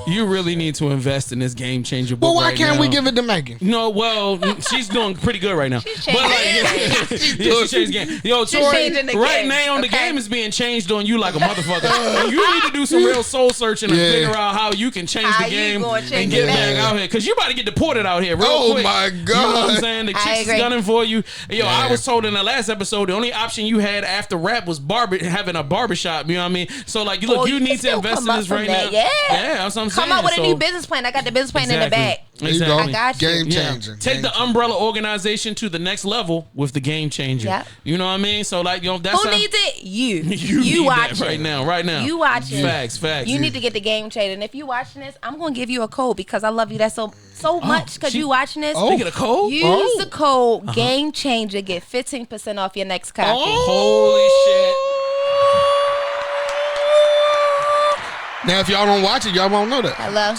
You really need to invest in this game changer book. Well, why right can't now. we give it to Megan? No, well, she's doing pretty good right now. She's But like, changing. she changed the game. Yo, Tory, changing the right game, now the okay? game is being changed on you like a motherfucker. And you need to do some real soul searching and Yeah. figure out how you can change How the you game gonna and change get it back back? out here. Because you about to get deported out here real Oh, quick. my You know what I'm God. saying? The I chicks is agree. gunning for you. Yo, I Yeah. was told in the last episode the only option you had after rap was having a barbershop. You know what I mean? So like, you look, Oh, you can need to still invest come in up this from right that. now. Yeah. That's what I'm saying. Come up with a So- new business plan. I got the business plan in the back. There you go. Exactly. I got you. Game Yeah. changer. Take Game the changer. umbrella organization to the next level with the game changer. Yep. You know what I mean? So like, that's Who how, needs it? You. you need watch that it. right now. You watching. Facts. You need to get the game changer. And if you watching this, I'm gonna give you a code because I love you that so much because she- you watching this. They get a code? Use the code game changer. Get 15% off your next copy. Holy Now, if y'all don't watch it, y'all won't know that. Hello.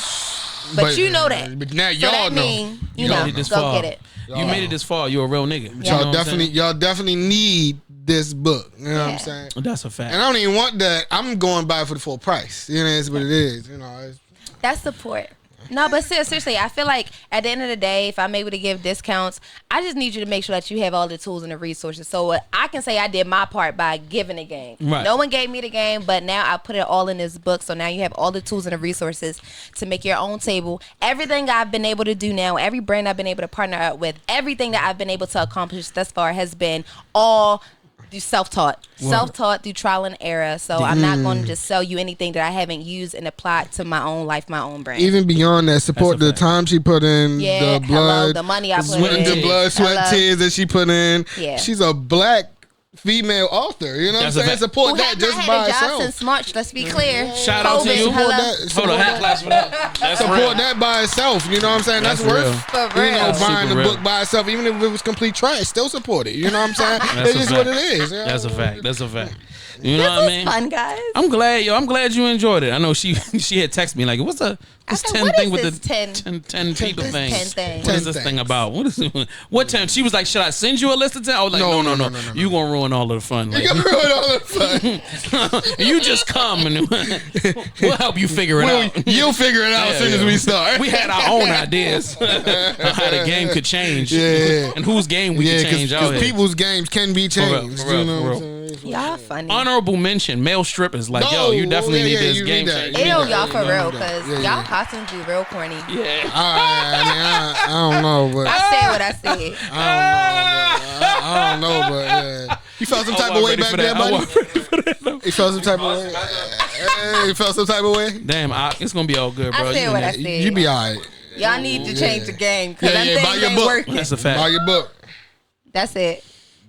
But you know that. But now So y'all that know. mean, you You know, made it this go far. get it. shit. You made it this far. You're a real nigga. You know Y'all what I'm saying? y'all definitely need this book. You know what I'm Yeah. saying? That's a fact. And I don't even want that. I'm going by for the full price. You know, that's what it is. You know, That's support. No, but seriously, I feel like at the end of the day, if I'm able to give discounts, I just need you to make sure that you have all the tools and the resources. So I can say I did my part by giving the game. Right. No one gave me the game, but now I put it all in this book. So now you have all the tools and the resources to make your own table. Everything I've been able to do now, every brand I've been able to partner up with, everything that I've been able to accomplish thus far has been all through self-taught through trial and error. So I'm not going to just sell you anything that I haven't used and applied to my own life, my own brand. even beyond that, support That's a the fact. time she put in, Yeah, the hello, blood, the money I put sweat, in. the blood, sweat, Hello. tears that she put in. Yeah. She's a black female author. You know what I'm That's a saying? fact. Support Who that have just not by had a job itself. since March, let's be clear. Shout out to COVID, you. Support hello. that. Hold Support on, half that. class for that. That's Support real. that by itself. You know what I'm saying? That's, That's real. worth. For You real. know, That's buying the super real. book by itself, even if it was complete trash, still support it. You know what I'm saying? That's It's a just fact. what it is. you know? That's a fact. That's a fact. You know This what I was mean? fun, guys. I'm glad, yo. I'm glad you enjoyed it. I know she had texted me like, "What's this said, 10 what thing is with this the 10 10 people this thing? 10 thing? What is 10 this thing things. about? What is it? What 10? She was like, "Should I send you a list of 10?" I was like, No, "No, no. You gonna ruin all of the fun. Like, You can ruin all the fun. you just come and we'll help you figure it out." You'll figure it out as soon as we start. We had our own ideas on how the game could change, Yeah. and whose game we could change out because here. people's games can be real, changed. for real, you know for what real. I'm saying? Y'all funny. Honorable mention: male strippers. Like, yo, you definitely need this you game need that. change. You Ew, need y'all that. for You real, need that. because Yeah, y'all costumes be real corny. Yeah. I don't know, but I said what I said. I don't know, but yeah. You felt some type of way back there, buddy? You felt some type of way? You felt some type of way? Damn, it's gonna be all good, bro. I said what I said. You be all right. Y'all need to change the game because Yeah, them buy things your ain't book. working. That's a fact. Buy your book. That's it.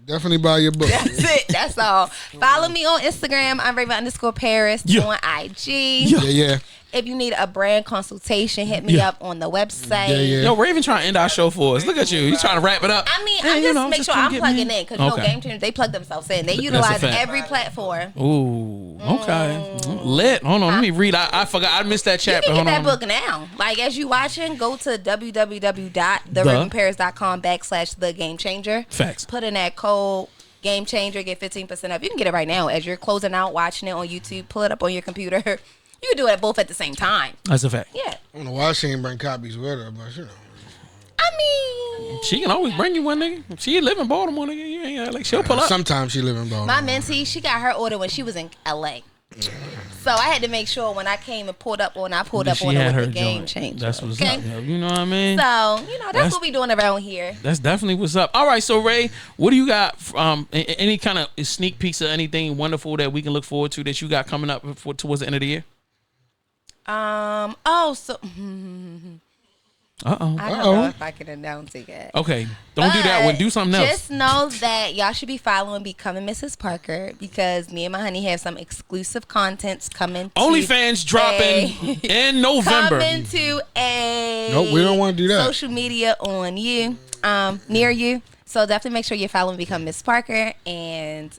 Definitely buy your book. That's it. That's all. Follow me on Instagram. I'm Raven_Paris Yeah. on IG. Yeah. If you need a brand consultation, hit me up on the website. Yeah. Yo, Raven trying to end our show for us. Look at you. You trying to wrap it up? I mean, Yeah, I you just know, make just sure come I'm get plugging me. in because Okay. Game Changers, they plug themselves in. They a utilize fact. every platform. Ooh, okay. Lit. Hold on, let me read. I forgot. I missed that You chapter. can Hold get that on. book now. Like, as you watching, go to www.theravenparis.com/thegamechanger. Facts. Put in that code Game Changer, get 15% off. You can get it right now as you're closing out, watching it on YouTube. Pull it up on your computer. You can do it both at the same time. That's a fact. Yeah. I don't know why she ain't bring copies with her, but you know. I mean, She can always bring you one, nigga. She live in Baltimore, nigga. You ain't like she'll pull up. Sometimes she live in Baltimore. my mentee, she got her order when she was in LA. So I had to make sure when I came and pulled up on her with the game changer. That's what's up. You know what I mean? So, that's what we doing around here. That's definitely what's up. All right, so Ray, what do you got? Any kind of sneak peeks of anything wonderful that we can look forward to that you got coming up towards the end of the year? I don't know if I can announce it yet. Okay, don't do that one. Do something else. Just know that y'all should be following Becoming Mrs. Parker because me and my honey have some exclusive contents coming. OnlyFans dropping in November. Coming to a Nope, we don't want to do that. Social media on you, near you. So definitely make sure you're following Become Miss Parker, and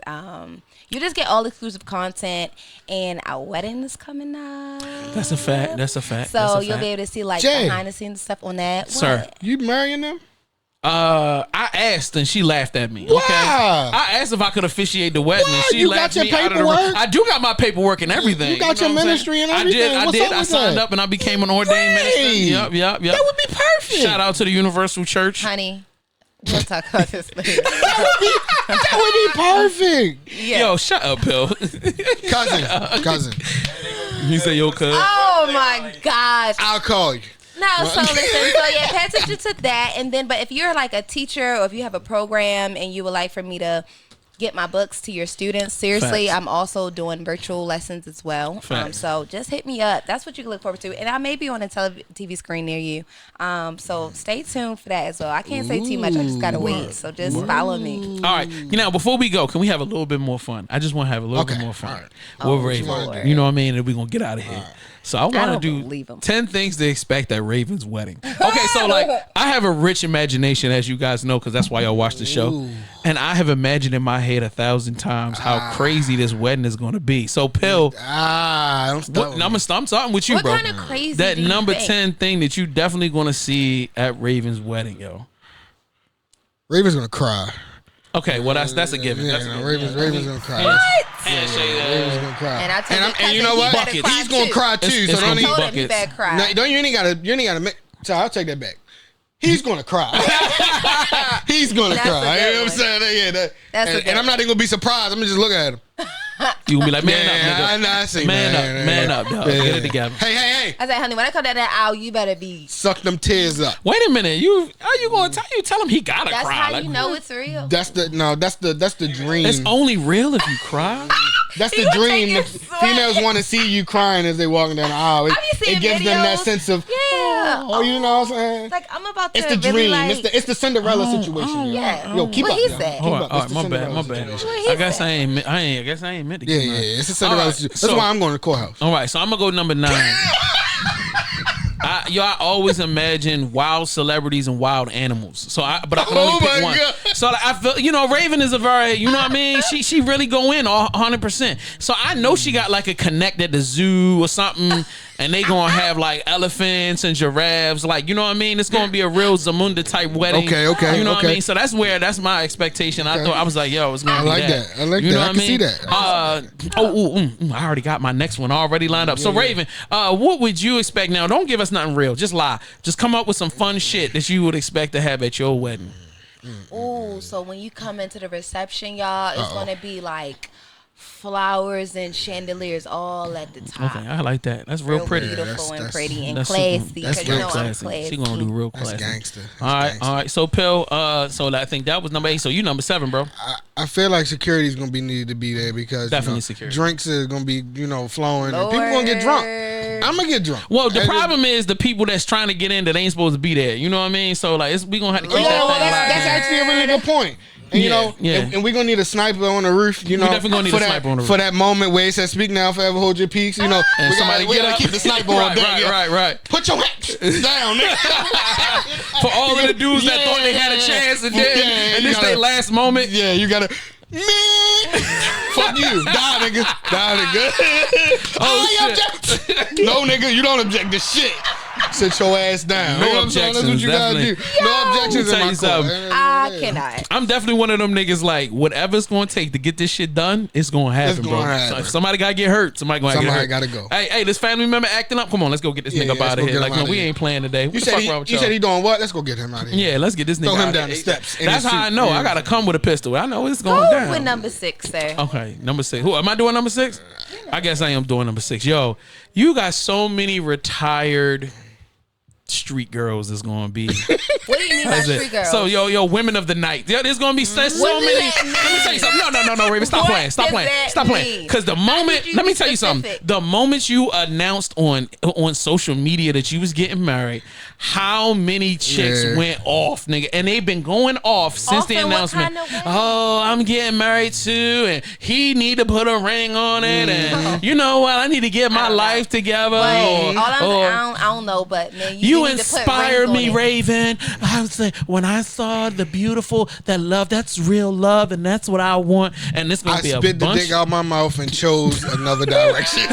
you just get all exclusive content. And our wedding is coming up. That's a fact. So you'll be able to see behind the scenes stuff on that. Sir, what? You marrying them? I asked and she laughed at me. Okay, Wow. I asked if I could officiate the wedding. And she You laughed got me your out of the room. paperwork? I do got my paperwork and everything. You got your know what I'm ministry saying? and everything. I What's did. up I with signed that? up and I became an ordained minister. Yep. That would be perfect. Shout out to the Universal Church. Honey, we'll talk about this later. That would be perfect. Yeah. Yo, shut up, Bill. Cousin. You say yo, cuz. Oh my gosh. I'll call you. No, so listen, pay attention to that. And then, but if you're like a teacher or if you have a program and you would like for me to get my books to your students, seriously, Facts. I'm also doing virtual lessons as well. Facts. So just hit me up. That's what you can look forward to. And I may be on a TV screen near you. So stay tuned for that as well. I can't say too much. I just got to wait. So just follow me. All right. Before we go, can we have a little bit more fun? I just want to have a little bit more fun. All right. With Raven. Lord. You know what I mean? And we're going to get out of here. So I want to believe do 'em. 10 things to expect at Raven's wedding. Okay, so I have a rich imagination, as you guys know, because that's why y'all watch the show. And I have imagined in my head 1,000 times how crazy this wedding is going to be. So, Pill, Don't stop. I'm starting with you, What bro. kind of crazy That do you number think? 10 thing that you definitely going to see at Raven's wedding, yo. Raven's gonna cry. Okay, well, that's a given. Yeah, That's a no, given. Raven's gonna cry. Handshake. Raven's gonna cry. And I told your and you know cousin what? he better cry He's gonna too. cry too. It's So gonna don't be even. Told him he buckets. better cry. No, don't you ain't gotta make. So I'll take that back. He's gonna cry. He's gonna That's a cry. You good know what I'm one. saying? Yeah, That's a good and I'm not one. even gonna be surprised. I'm gonna just look at him. You gonna be like, man Yeah, up, nigga. I see, Man up, dog. Get it together. Hey. I said, honey, when I come down that aisle, you better be. Suck them tears up. Wait a minute. How you gonna tell him he gotta That's cry? how Like, you know it's real. That's the dream. it's only real if you cry. That's He the was dream. taking The sweat. Females want to see you crying as they walking down the aisle. I be seeing It gives them that videos. sense of, Yeah. oh, you know what I'm saying? Like I'm about to It's the really dream. like. It's the Cinderella situation. yo. yeah. Yo, keep What up. he yo. said. Keep All up. right, It's the my Cinderella bad. situation. What he I guess said. I guess I ain't meant to Yeah, get yeah. mine. It's a Cinderella All right, situation. so- That's why I'm going to the courthouse. All right, so I'm gonna go number 9. I always imagine wild celebrities and wild animals. But I can only Oh pick my one. God. So like, I feel, Raven is a very, you know what I mean? She really go in 100%. So I know she got like a connect at the zoo or something, and they gonna have like elephants and giraffes, like, you know what I mean? It's gonna be a real Zamunda type wedding. Okay, You know what I okay. mean? So that's my expectation. I thought I was like, yo, it's gonna I be like that. I like you that. know I what can see that. I already got my next one already lined up. So Raven, what would you expect now? Don't give us nothing real. Just lie. Just come up with some fun shit that you would expect to have at your wedding. Ooh, so when you come into the reception, y'all, it's gonna be like flowers and chandeliers all at the top. Okay, I like that. That's real pretty. Beautiful and That's- pretty and that's classy. super- Because you real know I'm classy. classy. She gonna do real That's classy. gangster. All right. So Pill, so I think that was number 8. So you number 7, bro. I feel like security is gonna be needed to be there because Definitely security. drinks is gonna be flowing and people gonna get drunk. I'm gonna get drunk. Well, the And problem is the people that's trying to get in that ain't supposed to be there. You know what I mean? So like, we gonna have to keep Yeah, that well, thing alive. that's actually a really good point. And Yeah. and we're gonna need a sniper on the roof. definitely gonna need for a that, sniper on the roof. for that moment where it says "Speak now, forever hold your peace." And we somebody gotta, get up. keep the sniper on deck. Right. Put your hands down, nigga. For all of the dudes that thought they had a chance and did, and this their last moment. Yeah, you gotta. Me, fuck you, die, nigga. Oh, I object. No, nigga, you don't object to shit. sit your ass down. No You know what I'm saying? That's what objections, you gotta do. definitely. No objections in Tell my you court. something. I cannot. I'm definitely one of them niggas like whatever it's gonna take to get this shit done, it's gonna happen, gonna bro. happen. So if somebody gotta get hurt, somebody Somebody gotta gotta go. Hey, this family member acting up. Come on, let's go get this nigga up let's out of go here. get Like, him no, outta we here. ain't playing today. What You the said fuck wrong with you y'all? said he doing what? Let's go get him out of here. Yeah, let's get this nigga. Throw him out down of the here. steps in That's his how I suit. know. Yeah. I gotta come with a pistol. I know it's Go going down. with number 6, sir. Okay, number 6. Who am I doing? Number 6? I guess I am doing number 6. Yo, you got so many retired street girls is gonna be. What do you mean by That's it. street girls? So yo, women of the night. Yo, there's gonna be so What does many. that Let me tell you something. No, Raven, stop What playing. Stop does playing. that Stop playing. mean? Because the moment, you let me be tell you something. specific? The moment you announced on social media that you was getting married, how many chicks Yeah. went off, nigga, and they've been going off since Off the in what announcement. kind of way? Oh, I'm getting married too, and he need to put a ring on it, and you know what? I need to get my don't know. life together. But or- I don't know, but man, you need to put inspire rings on me, it. Raven. I was like, when I saw the beautiful, that love, that's real love, and that's what I want. And it's gonna I be a spit the bunch. dick out my mouth and chose another direction.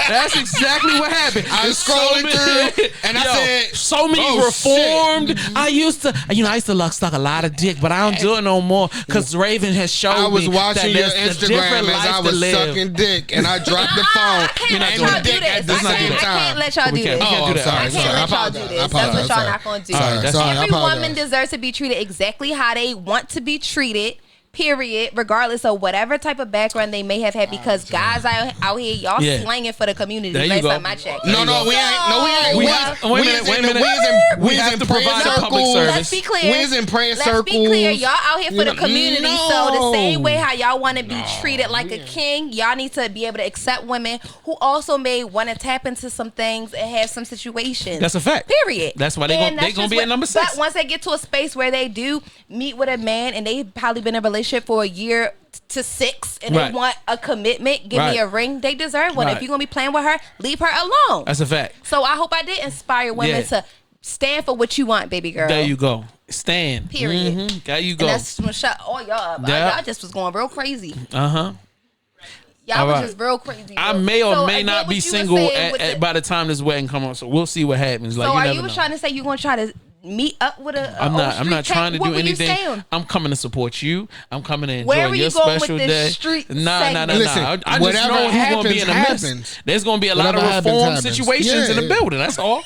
That's exactly what happened. I was scrolling through, and I said, so many "Oh, reformed. I used to, I used to suck a lot of dick, but I don't do it no more because Raven has showed me I was watching that your there's a different Instagram as life I to was live. sucking dick, and I dropped the phone I can't You're not let doing y'all that. do dick this. at the I same can't time. let y'all We do can't- this. we can't do that. I All right, can't let y'all I do apologize. this. I That's what y'all apologize. not gonna do. All right, that's fine. I Every apologize. woman deserves to be treated exactly how they want to be treated. Period, regardless of whatever type of background they may have had, because guys out here, y'all Yeah. slanging for the community. There you Last go. time I checked. No, we ain't. We We have- is- wait a we minute, is wait a in the- minute. we We is have in to prayer provide a public circles. service. Let's be clear. We is in prayer Let's circles. be clear. Y'all out here for You the know- community. No. So the same way how y'all want to be treated like a king, y'all need to be able to accept women who also may want to tap into some things and have some situations. That's a fact. Period. That's why they And gonna that's be just at what- number 6. But once they get to a space where they do meet with a man and they've probably been in a relationship for a year to 6 and Right. they want a commitment, give Right. me a ring, they deserve one. Right. If you're gonna be playing with her, leave her alone. That's a fact. So I hope I did inspire women Yeah. to stand for what you want, baby girl. There you go. Stand. Period. Mhm. There you go. And that's gonna shut all y'all up. Yeah. Y'all just was going real crazy. Uh-huh. Y'all All was right. just real crazy. I bro. may or So, may again, not what be you was single saying with the- by the time this wedding come on, so we'll see what happens. Like, So are never you know. trying to say you gonna try to meet up with a I'm old not. I'm street not trying to cat? do What were you anything. saying? I'm coming to support you. I'm coming to enjoy Where were your you going with special this day. street Nah. segment? Listen, I just whatever know who's gonna be in the happens, midst. happens. There's gonna be a lot of Whatever reform happens, happens. situations in the Yeah. building. That's all.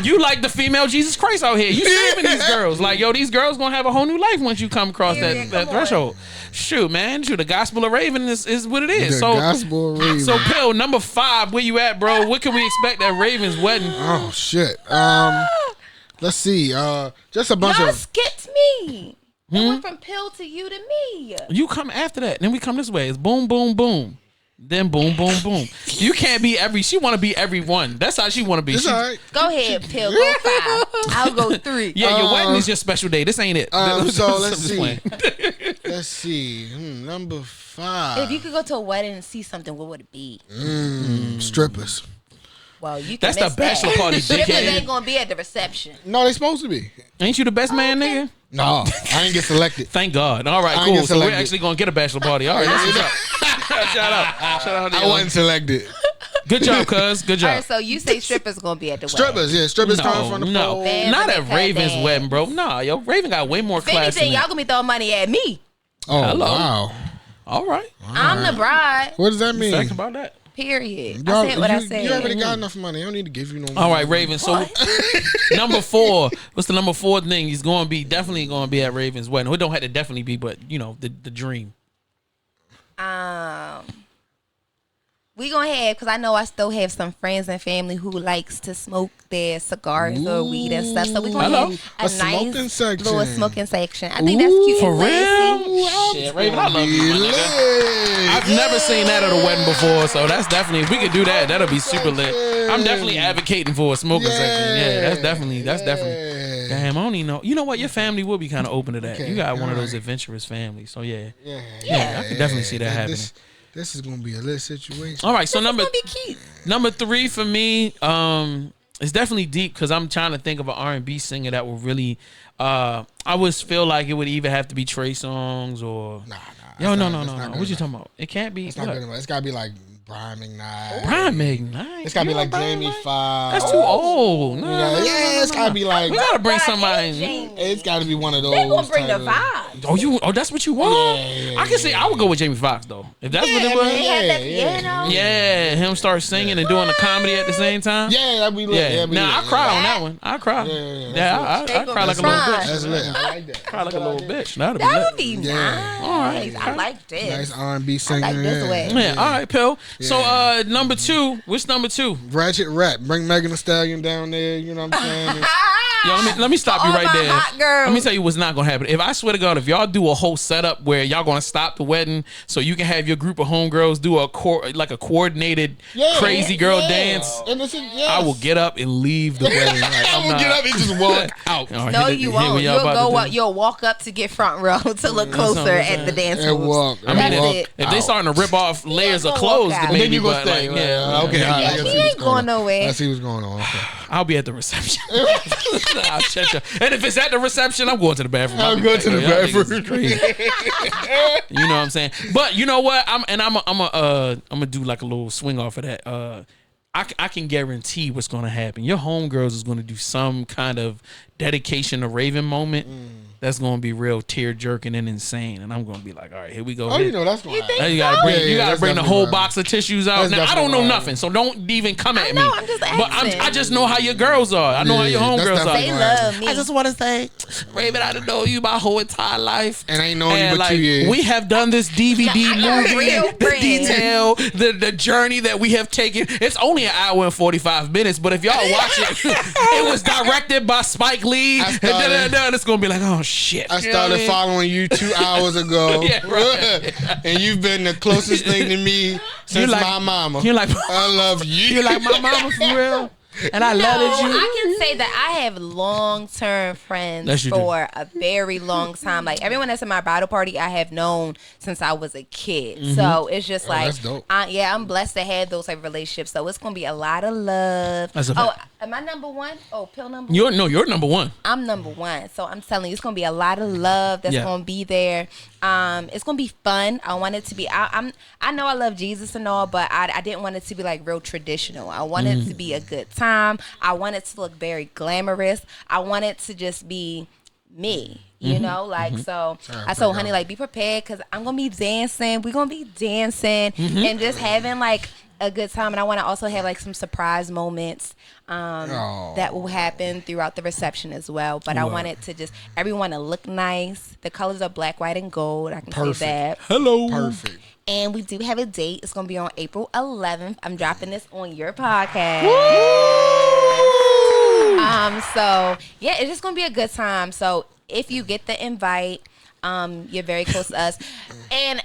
You like the female Jesus Christ out here. You saving these girls. Like, yo, these girls gonna have a whole new life once you come across Period. that Come on. threshold. Shoot, man. Shoot, the gospel of Raven is what it is. The So gospel of Raven. So Pill, number 5, where you at, bro? What can we expect at Raven's wedding? Oh shit. Let's see. Just a bunch Y'all of. skipped me. It went from Pill to you to me. You come after that. Then we come this way. It's boom, boom, boom. Then boom, boom, boom. You can't be she want to be everyone. That's how she want to be. It's She- all right. Go ahead, Pill. Go 5. I'll go 3. Yeah, your wedding is your special day. This ain't it. So I'm let's just see. playing. Let's see. Number 5. If you could go to a wedding and see something, what would it be? Strippers. Well, you can That's the miss bachelor that. party, Strippers dickhead. ain't gonna be at the reception. No, they supposed to be. Ain't you the best man, Okay. nigga? No, I ain't get selected. Thank God. All right, I ain't cool. get So we're selected. actually gonna get a bachelor party. All right, that's what's up. Shout out. Shout out to I you. wasn't selected. Good job, cuz. Good All job. right, so you say strippers gonna be at the wedding. Strippers, yeah, strippers coming from the no, pole. Bands not and at they cut Raven's bands. wedding, bro. Nah, yo, Raven got way more If class than anything, y'all that. gonna be throwing money at me. Oh Hello. wow, All right. I'm the bride. what does that mean? Facts about that. Period. Y'all- I said what I you said. already got enough money. I don't need to give you no more. All right, Raven. So number 4, what's the number 4 thing? He's going to be definitely going to be at Raven's wedding. It don't have to definitely be, but you know, the dream. We gonna have, because I know I still have some friends and family who likes to smoke their cigars or weed and stuff. So we gonna Hello? have A a smoking nice section. little smoking section. I think that's cute For and classy. real? Shit, Raven, I love you, my nigga. I've never seen that at a wedding before, so that's definitely, if we could do that, that'll be super lit. I'm definitely advocating for a smoking section. Yeah, that's definitely. Damn, I don't even know. You know what? Your family will be kind of open to that. Okay, You got one of all those right. adventurous families, so yeah. Yeah, I can definitely see that happening. This is gonna be a lit situation. All right, so It's gonna be cute. number 3 for me, it's definitely deep because I'm trying to think of an R&B singer that will really. I would feel like it would either have to be Trey Songz or. Nah. Yo, it's no. not good What you enough. talking about? It can't be. It's not what? good enough. It's gotta be like Brian McKnight. Brian McKnight. It's gotta be like Brian Jamie McKnight? Foxx. That's too old. No, It's gotta be like. we gotta bring Brian somebody. and Jamie. It's gotta be one of those. They gonna bring the type of- vibe. Oh, that's what you want? Yeah, I can see. I would go with Jamie Foxx though. If that's what it Yeah, was. They had that Yeah, piano. Yeah, him start singing and doing the comedy at the same time. Yeah, that'd be lit. Yeah. That'd be Now I lit. cry on that one. I cry. Yeah, I cry like a little Fine. bitch. That's lit. I like that. Cry like a little bitch. That'd be That lit. would be Yeah. nice. All right. I like this. Nice R&B I singer. like this way. Yeah. All right, Pill. So number 2. What's number 2? Ratchet Rap. Bring Megan Thee Stallion down there. You know what I'm saying? Yo, let me stop you All right my there. hot girls. Let me tell you what's not gonna happen. If I swear to God, if y'all do a whole setup where y'all gonna stop the wedding so you can have your group of homegirls do a coordinated crazy girl dance, And this is, yes. I will get up and leave the wedding. Like, I will get up and just walk out. All right, No, hit you what won't. y'all You'll about to go. do. You'll walk up to get front row to look closer what I'm at the dance And moves. walk. I mean, That's walk it. if they starting to rip off layers of gonna clothes, walk then out. maybe Then you gonna but, stay. like, yeah, Okay. all right, Yeah, I see he what's ain't going going on. nowhere. I see what's going on. Okay. I'll be at the reception. I'll check you. And if it's at the reception, I'm going to the bathroom. I'll be go like, to the yo, y'all niggas bathroom. is crazy. You know what I'm saying? But you know what? I'm gonna do like a little swing off of that. I can guarantee what's gonna happen. Your homegirls is gonna do some kind of dedication to Raven moment. That's gonna be real tear jerking and insane, and I'm gonna be like, all right, here we go. Oh, you know that's going to happen. Now you gotta bring, Yeah, the that's whole definitely box of tissues out. That's Now I don't definitely know right. nothing, so don't even come at me. know, I'm just But asking. I just know how your girls are. I know how your Yeah, that's homegirls definitely They are. right. love me. I just want to say, Raven, I didn't know you my whole entire life. And I ain't known you but 2 years. We have done this DVD I got movie, real the friends. detail, the journey that we have taken. It's only an hour and 45 minutes, but if y'all watch it, it was directed by Spike Lee. I started- And it's going to be like, oh, shit. I You know what started mean? following you 2 hours ago. Yeah, right. And you've been the closest thing to me since like- my mama. you're like- I love you. You like my mama for real? And I love No, that you. I can say that I have long-term friends Yes, you do. for a very long time. Like everyone that's in my bridal party, I have known since I was a kid. So it's just like, that's dope. I'm blessed to have those type of relationships. So it's gonna be a lot of love. That's a Oh, fact. am I number one? Oh, Pill number. You're number one. I'm number one. So I'm telling you, it's gonna be a lot of love that's Yeah. gonna be there. It's gonna be fun. I want it to be. I know I love Jesus and all, but I didn't want it to be like real traditional. I want it to be a good time. I want it to look very glamorous. I want it to just be me. You know, like so. I told Honey, like, be prepared because I'm gonna be dancing. We're gonna be dancing and just having like a good time. And I want to also have like some surprise moments that will happen throughout the reception as well. But I want it to just everyone to look nice. The colors are black, white, and gold. I can say that. Hello. Perfect. And we do have a date. It's gonna be on April 11th. I'm dropping this on your podcast. So yeah, it's just gonna be a good time. So if you get the invite, you're very close to us, and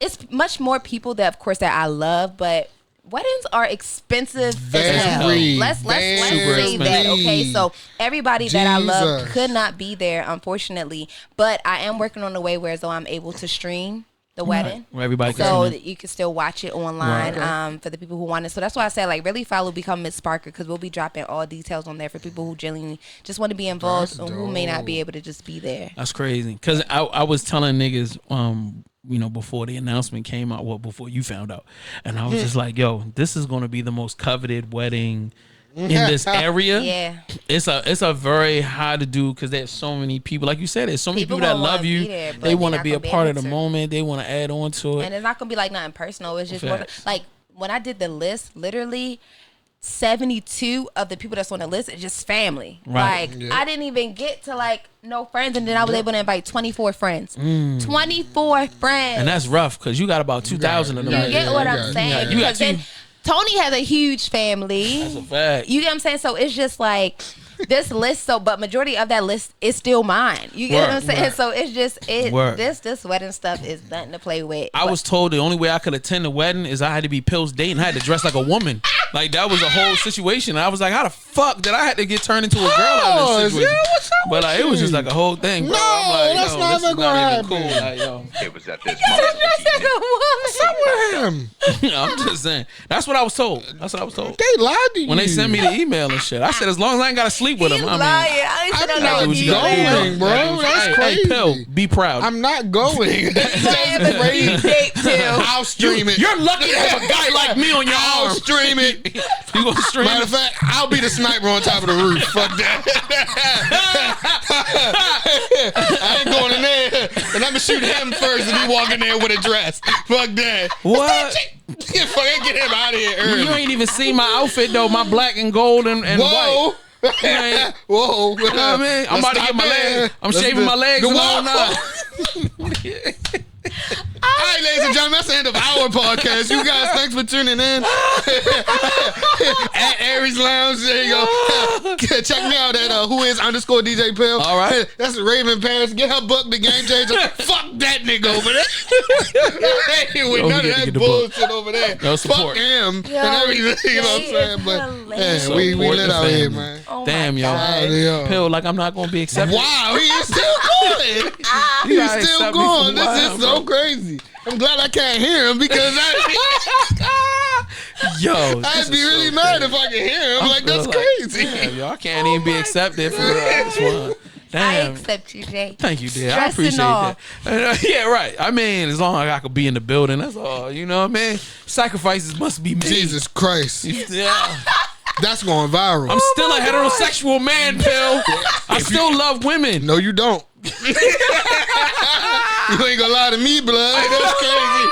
it's much more people that, of course, that I love, but weddings are expensive as hell. Very, Let's super say that. Okay, expensive. so everybody that I love Jesus. could not be there, unfortunately, but I am working on a way where as though I'm able to stream the wedding. Where everybody can So see that you can still watch it online for the people who want it. So that's why I said, like, really follow Become Miss Sparker, because we'll be dropping all details on there for people who genuinely just want to be involved and who may not be able to just be there. That's crazy. Cause I was telling niggas, you know, before the announcement came out, well, before you found out, and I was just like, yo, this is gonna be the most coveted wedding in this area. Yeah. It's a very hard to do because there's so many people. Like you said, there's so many People people that gonna wanna love you. be there, but They they want to not be a gonna be part of able the to. moment. They want to add on to it. And it's not going to be like nothing personal. It's just more, Facts. like when I did the list, literally 72 of the people that's on the list is just family. Right. Like I didn't even get to like no friends, and then I was able to invite 24 friends. 24 friends. And that's rough because you got about 2,000 of them. You right get there. what you I'm got- saying? you got Because then two. Tony has a huge family. That's a fact. You get what I'm saying? So it's just like this list. So, but majority of that list is still mine. You get what I'm Word, saying? word. So it's just Word. this wedding stuff is nothing to play with. I was told the only way I could attend the wedding is I had to be Pill's date and I had to dress like a woman. Like that was a whole situation. I was like, how the fuck did I have to get turned into a girl out of this situation? Yeah, what's up But with like, it was you? just like a whole thing. Bro. No, I'm like, that's yo, not this is gonna not even cool. happen. Like, yo, It was at this moment. With him. I'm just saying. That's what I was told. That's what I was told. They lied to you. When they sent me the email and shit, I said, as long as I ain't got to sleep with He's him, I mean, lying. I ain't I'm said no not do what you gotta do, going, bro. That's Hey, crazy. Pill, be proud. I'm not going. That's Have a crazy. date too. I'll stream it. You're lucky to have a guy like me on your I'll arm. stream it. You gonna stream Matter it? of fact, I'll be the sniper on top of the roof. Fuck that. I ain't going in there. And I'm gonna shoot him first and he walk in there with a dress. Fuck that. What? Fucking get him out of here early. You ain't even seen my outfit though. My black and gold and white. Whoa. Right. Whoa. You know what I mean? I'm about to get my legs. I'm shaving my legs and all now. All right, ladies and gentlemen, that's the end of our podcast. You guys, thanks for tuning in. At Aries Lounge, there you go. Check me out at whois_DJ Pill. All right. That's Raven Paris. Get her book, The Game Changer. Fuck that nigga over there. Hey, with none of that bullshit over there. No support. Fuck him and everything, you know what I'm saying? But yeah, we lit out here, man. Oh Damn, my yo. God. Pill, like I'm not gonna be accepted. Wow, he is still going. He's gotta still accept me going. for who I This am, is so bro. crazy. I'm glad I can't hear him because Yo, I'd be really mad if I could hear him. Like, that's crazy. Damn, yo, I can't even be accepted for this one. I Damn. accept you, Jay. Thank you, dear. I Stress and appreciate all. that. Yeah, right. I mean, as long as I could be in the building, that's all. You know what I mean? Sacrifices must be made. Jesus Christ. Yeah. That's going viral. I'm still a heterosexual man, Pill. I still love women. No, you don't. You ain't gonna lie to me, blood. That's crazy.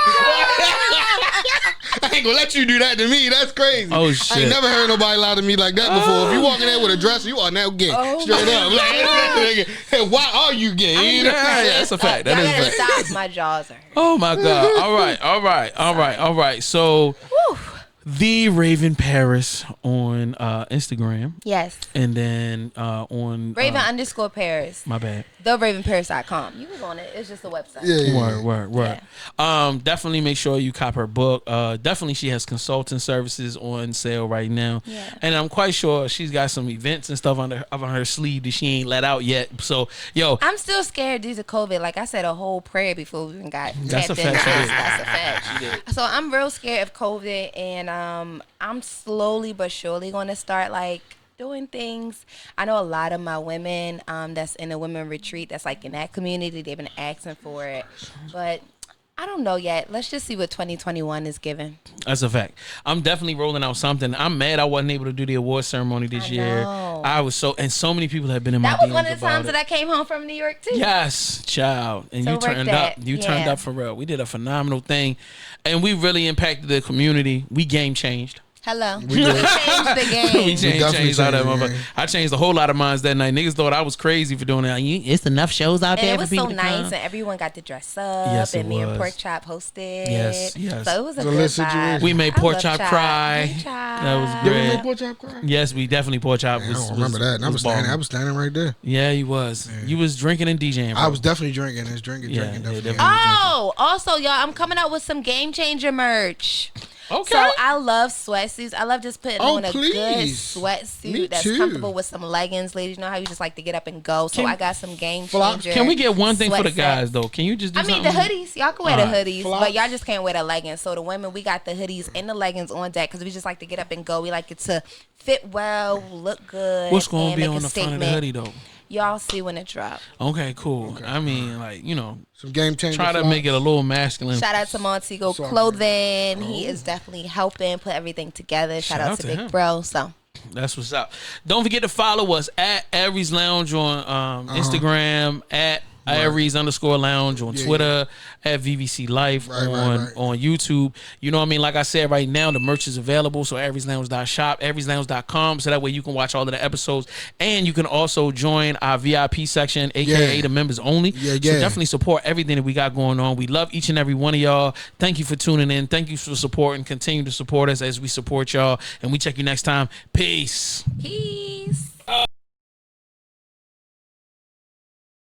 I ain't gonna let you do that to me. That's crazy. Oh, shit. I ain't never heard nobody lie to me like that before. If you walk in there with a dress, you are now gay. Straight up. Like, hey, why are you gay? You know? Yeah, that's a fact. That Y'all is a gotta fact. stop. My jaws are. Oh my God. All right. So the Raven Paris on Instagram. Yes. And then on Raven_Paris. my bad. TheRavenParis.com. You was on it. It's just a website. Yeah. Word. Definitely make sure you cop her book. Definitely she has consulting services on sale right now. Yeah. And I'm quite sure she's got some events and stuff on her sleeve that she ain't let out yet. So, yo. I'm still scared due to COVID. Like I said a whole prayer before we even got That's a tapped into fact. this. That's a fact. So I'm real scared of COVID, and I'm slowly but surely going to start like doing things. I know a lot of my women that's in a women retreat that's like in that community, they've been asking for it, but I don't know yet. Let's just see what 2021 is giving. That's a fact. I'm definitely rolling out something. I'm mad I wasn't able to do the award ceremony this year. I was so many people have been in my That was DMs one of the about times it. that I came home from New York too. Yes, child. And So you work turned that. up. You turned Yeah. up for real. We did a phenomenal thing. And we really impacted the community. We game changed. Hello. We changed the game. We definitely changed all that changed the motherfucker. game. I changed a whole lot of minds that night. Niggas thought I was crazy for doing that. It's enough shows out And there it for was people so to nice, come. and everyone got to dress up, Yes, it and me and was. Pork Chop hosted. Yes. So it was a It was a good lit vibe. situation. We made I Pork love Chop cry. Hey, Chop. That was Did we great. make Pork Chop cry? Yes, we definitely Pork Chop I was. don't remember that. And I was balling. standing right there. Yeah, you was. You was drinking and DJing. Bro. I was definitely drinking. Drinking. Yeah, Definitely. definitely. Oh, also, y'all, I'm coming out with some Game Changer merch. Okay. So I love sweatsuits. I love just putting Oh, on a please. good Me sweatsuit that's too. comfortable with some leggings. Ladies, you know how you just like to get up and go. So I got some Game Changer. Can we get one thing for the sweat guys sets. though? Can you just do I mean, something? the hoodies. Y'all can wear the Alright. hoodies, but y'all just can't wear the leggings. So the women, we got the hoodies and the leggings on deck because we just like to get up and go. We like it to fit well, look good. What's going to and be make on a the front of statement. the hoodie though? Y'all see when it drop. Okay, cool. I mean, like, Some game changer. try to make it a little masculine. Shout out to Montego Sorry. Clothing. He is definitely helping put everything together. Shout out to Big him. Bro. So That's what's up. Don't forget to follow us at Aries Lounge on Instagram, at Aries_Lounge on Twitter, at VVC Life on YouTube. You know what I mean? Like I said, right now the merch is available. So AriesLounge.shop, AriesLounge.com. So that way you can watch all of the episodes, and you can also join our VIP section, aka the members only. So definitely support everything that we got going on. We love each and every one of y'all. Thank you for tuning in. Thank you for supporting. Continue to support us as we support y'all, and we check you next time. Peace. peace.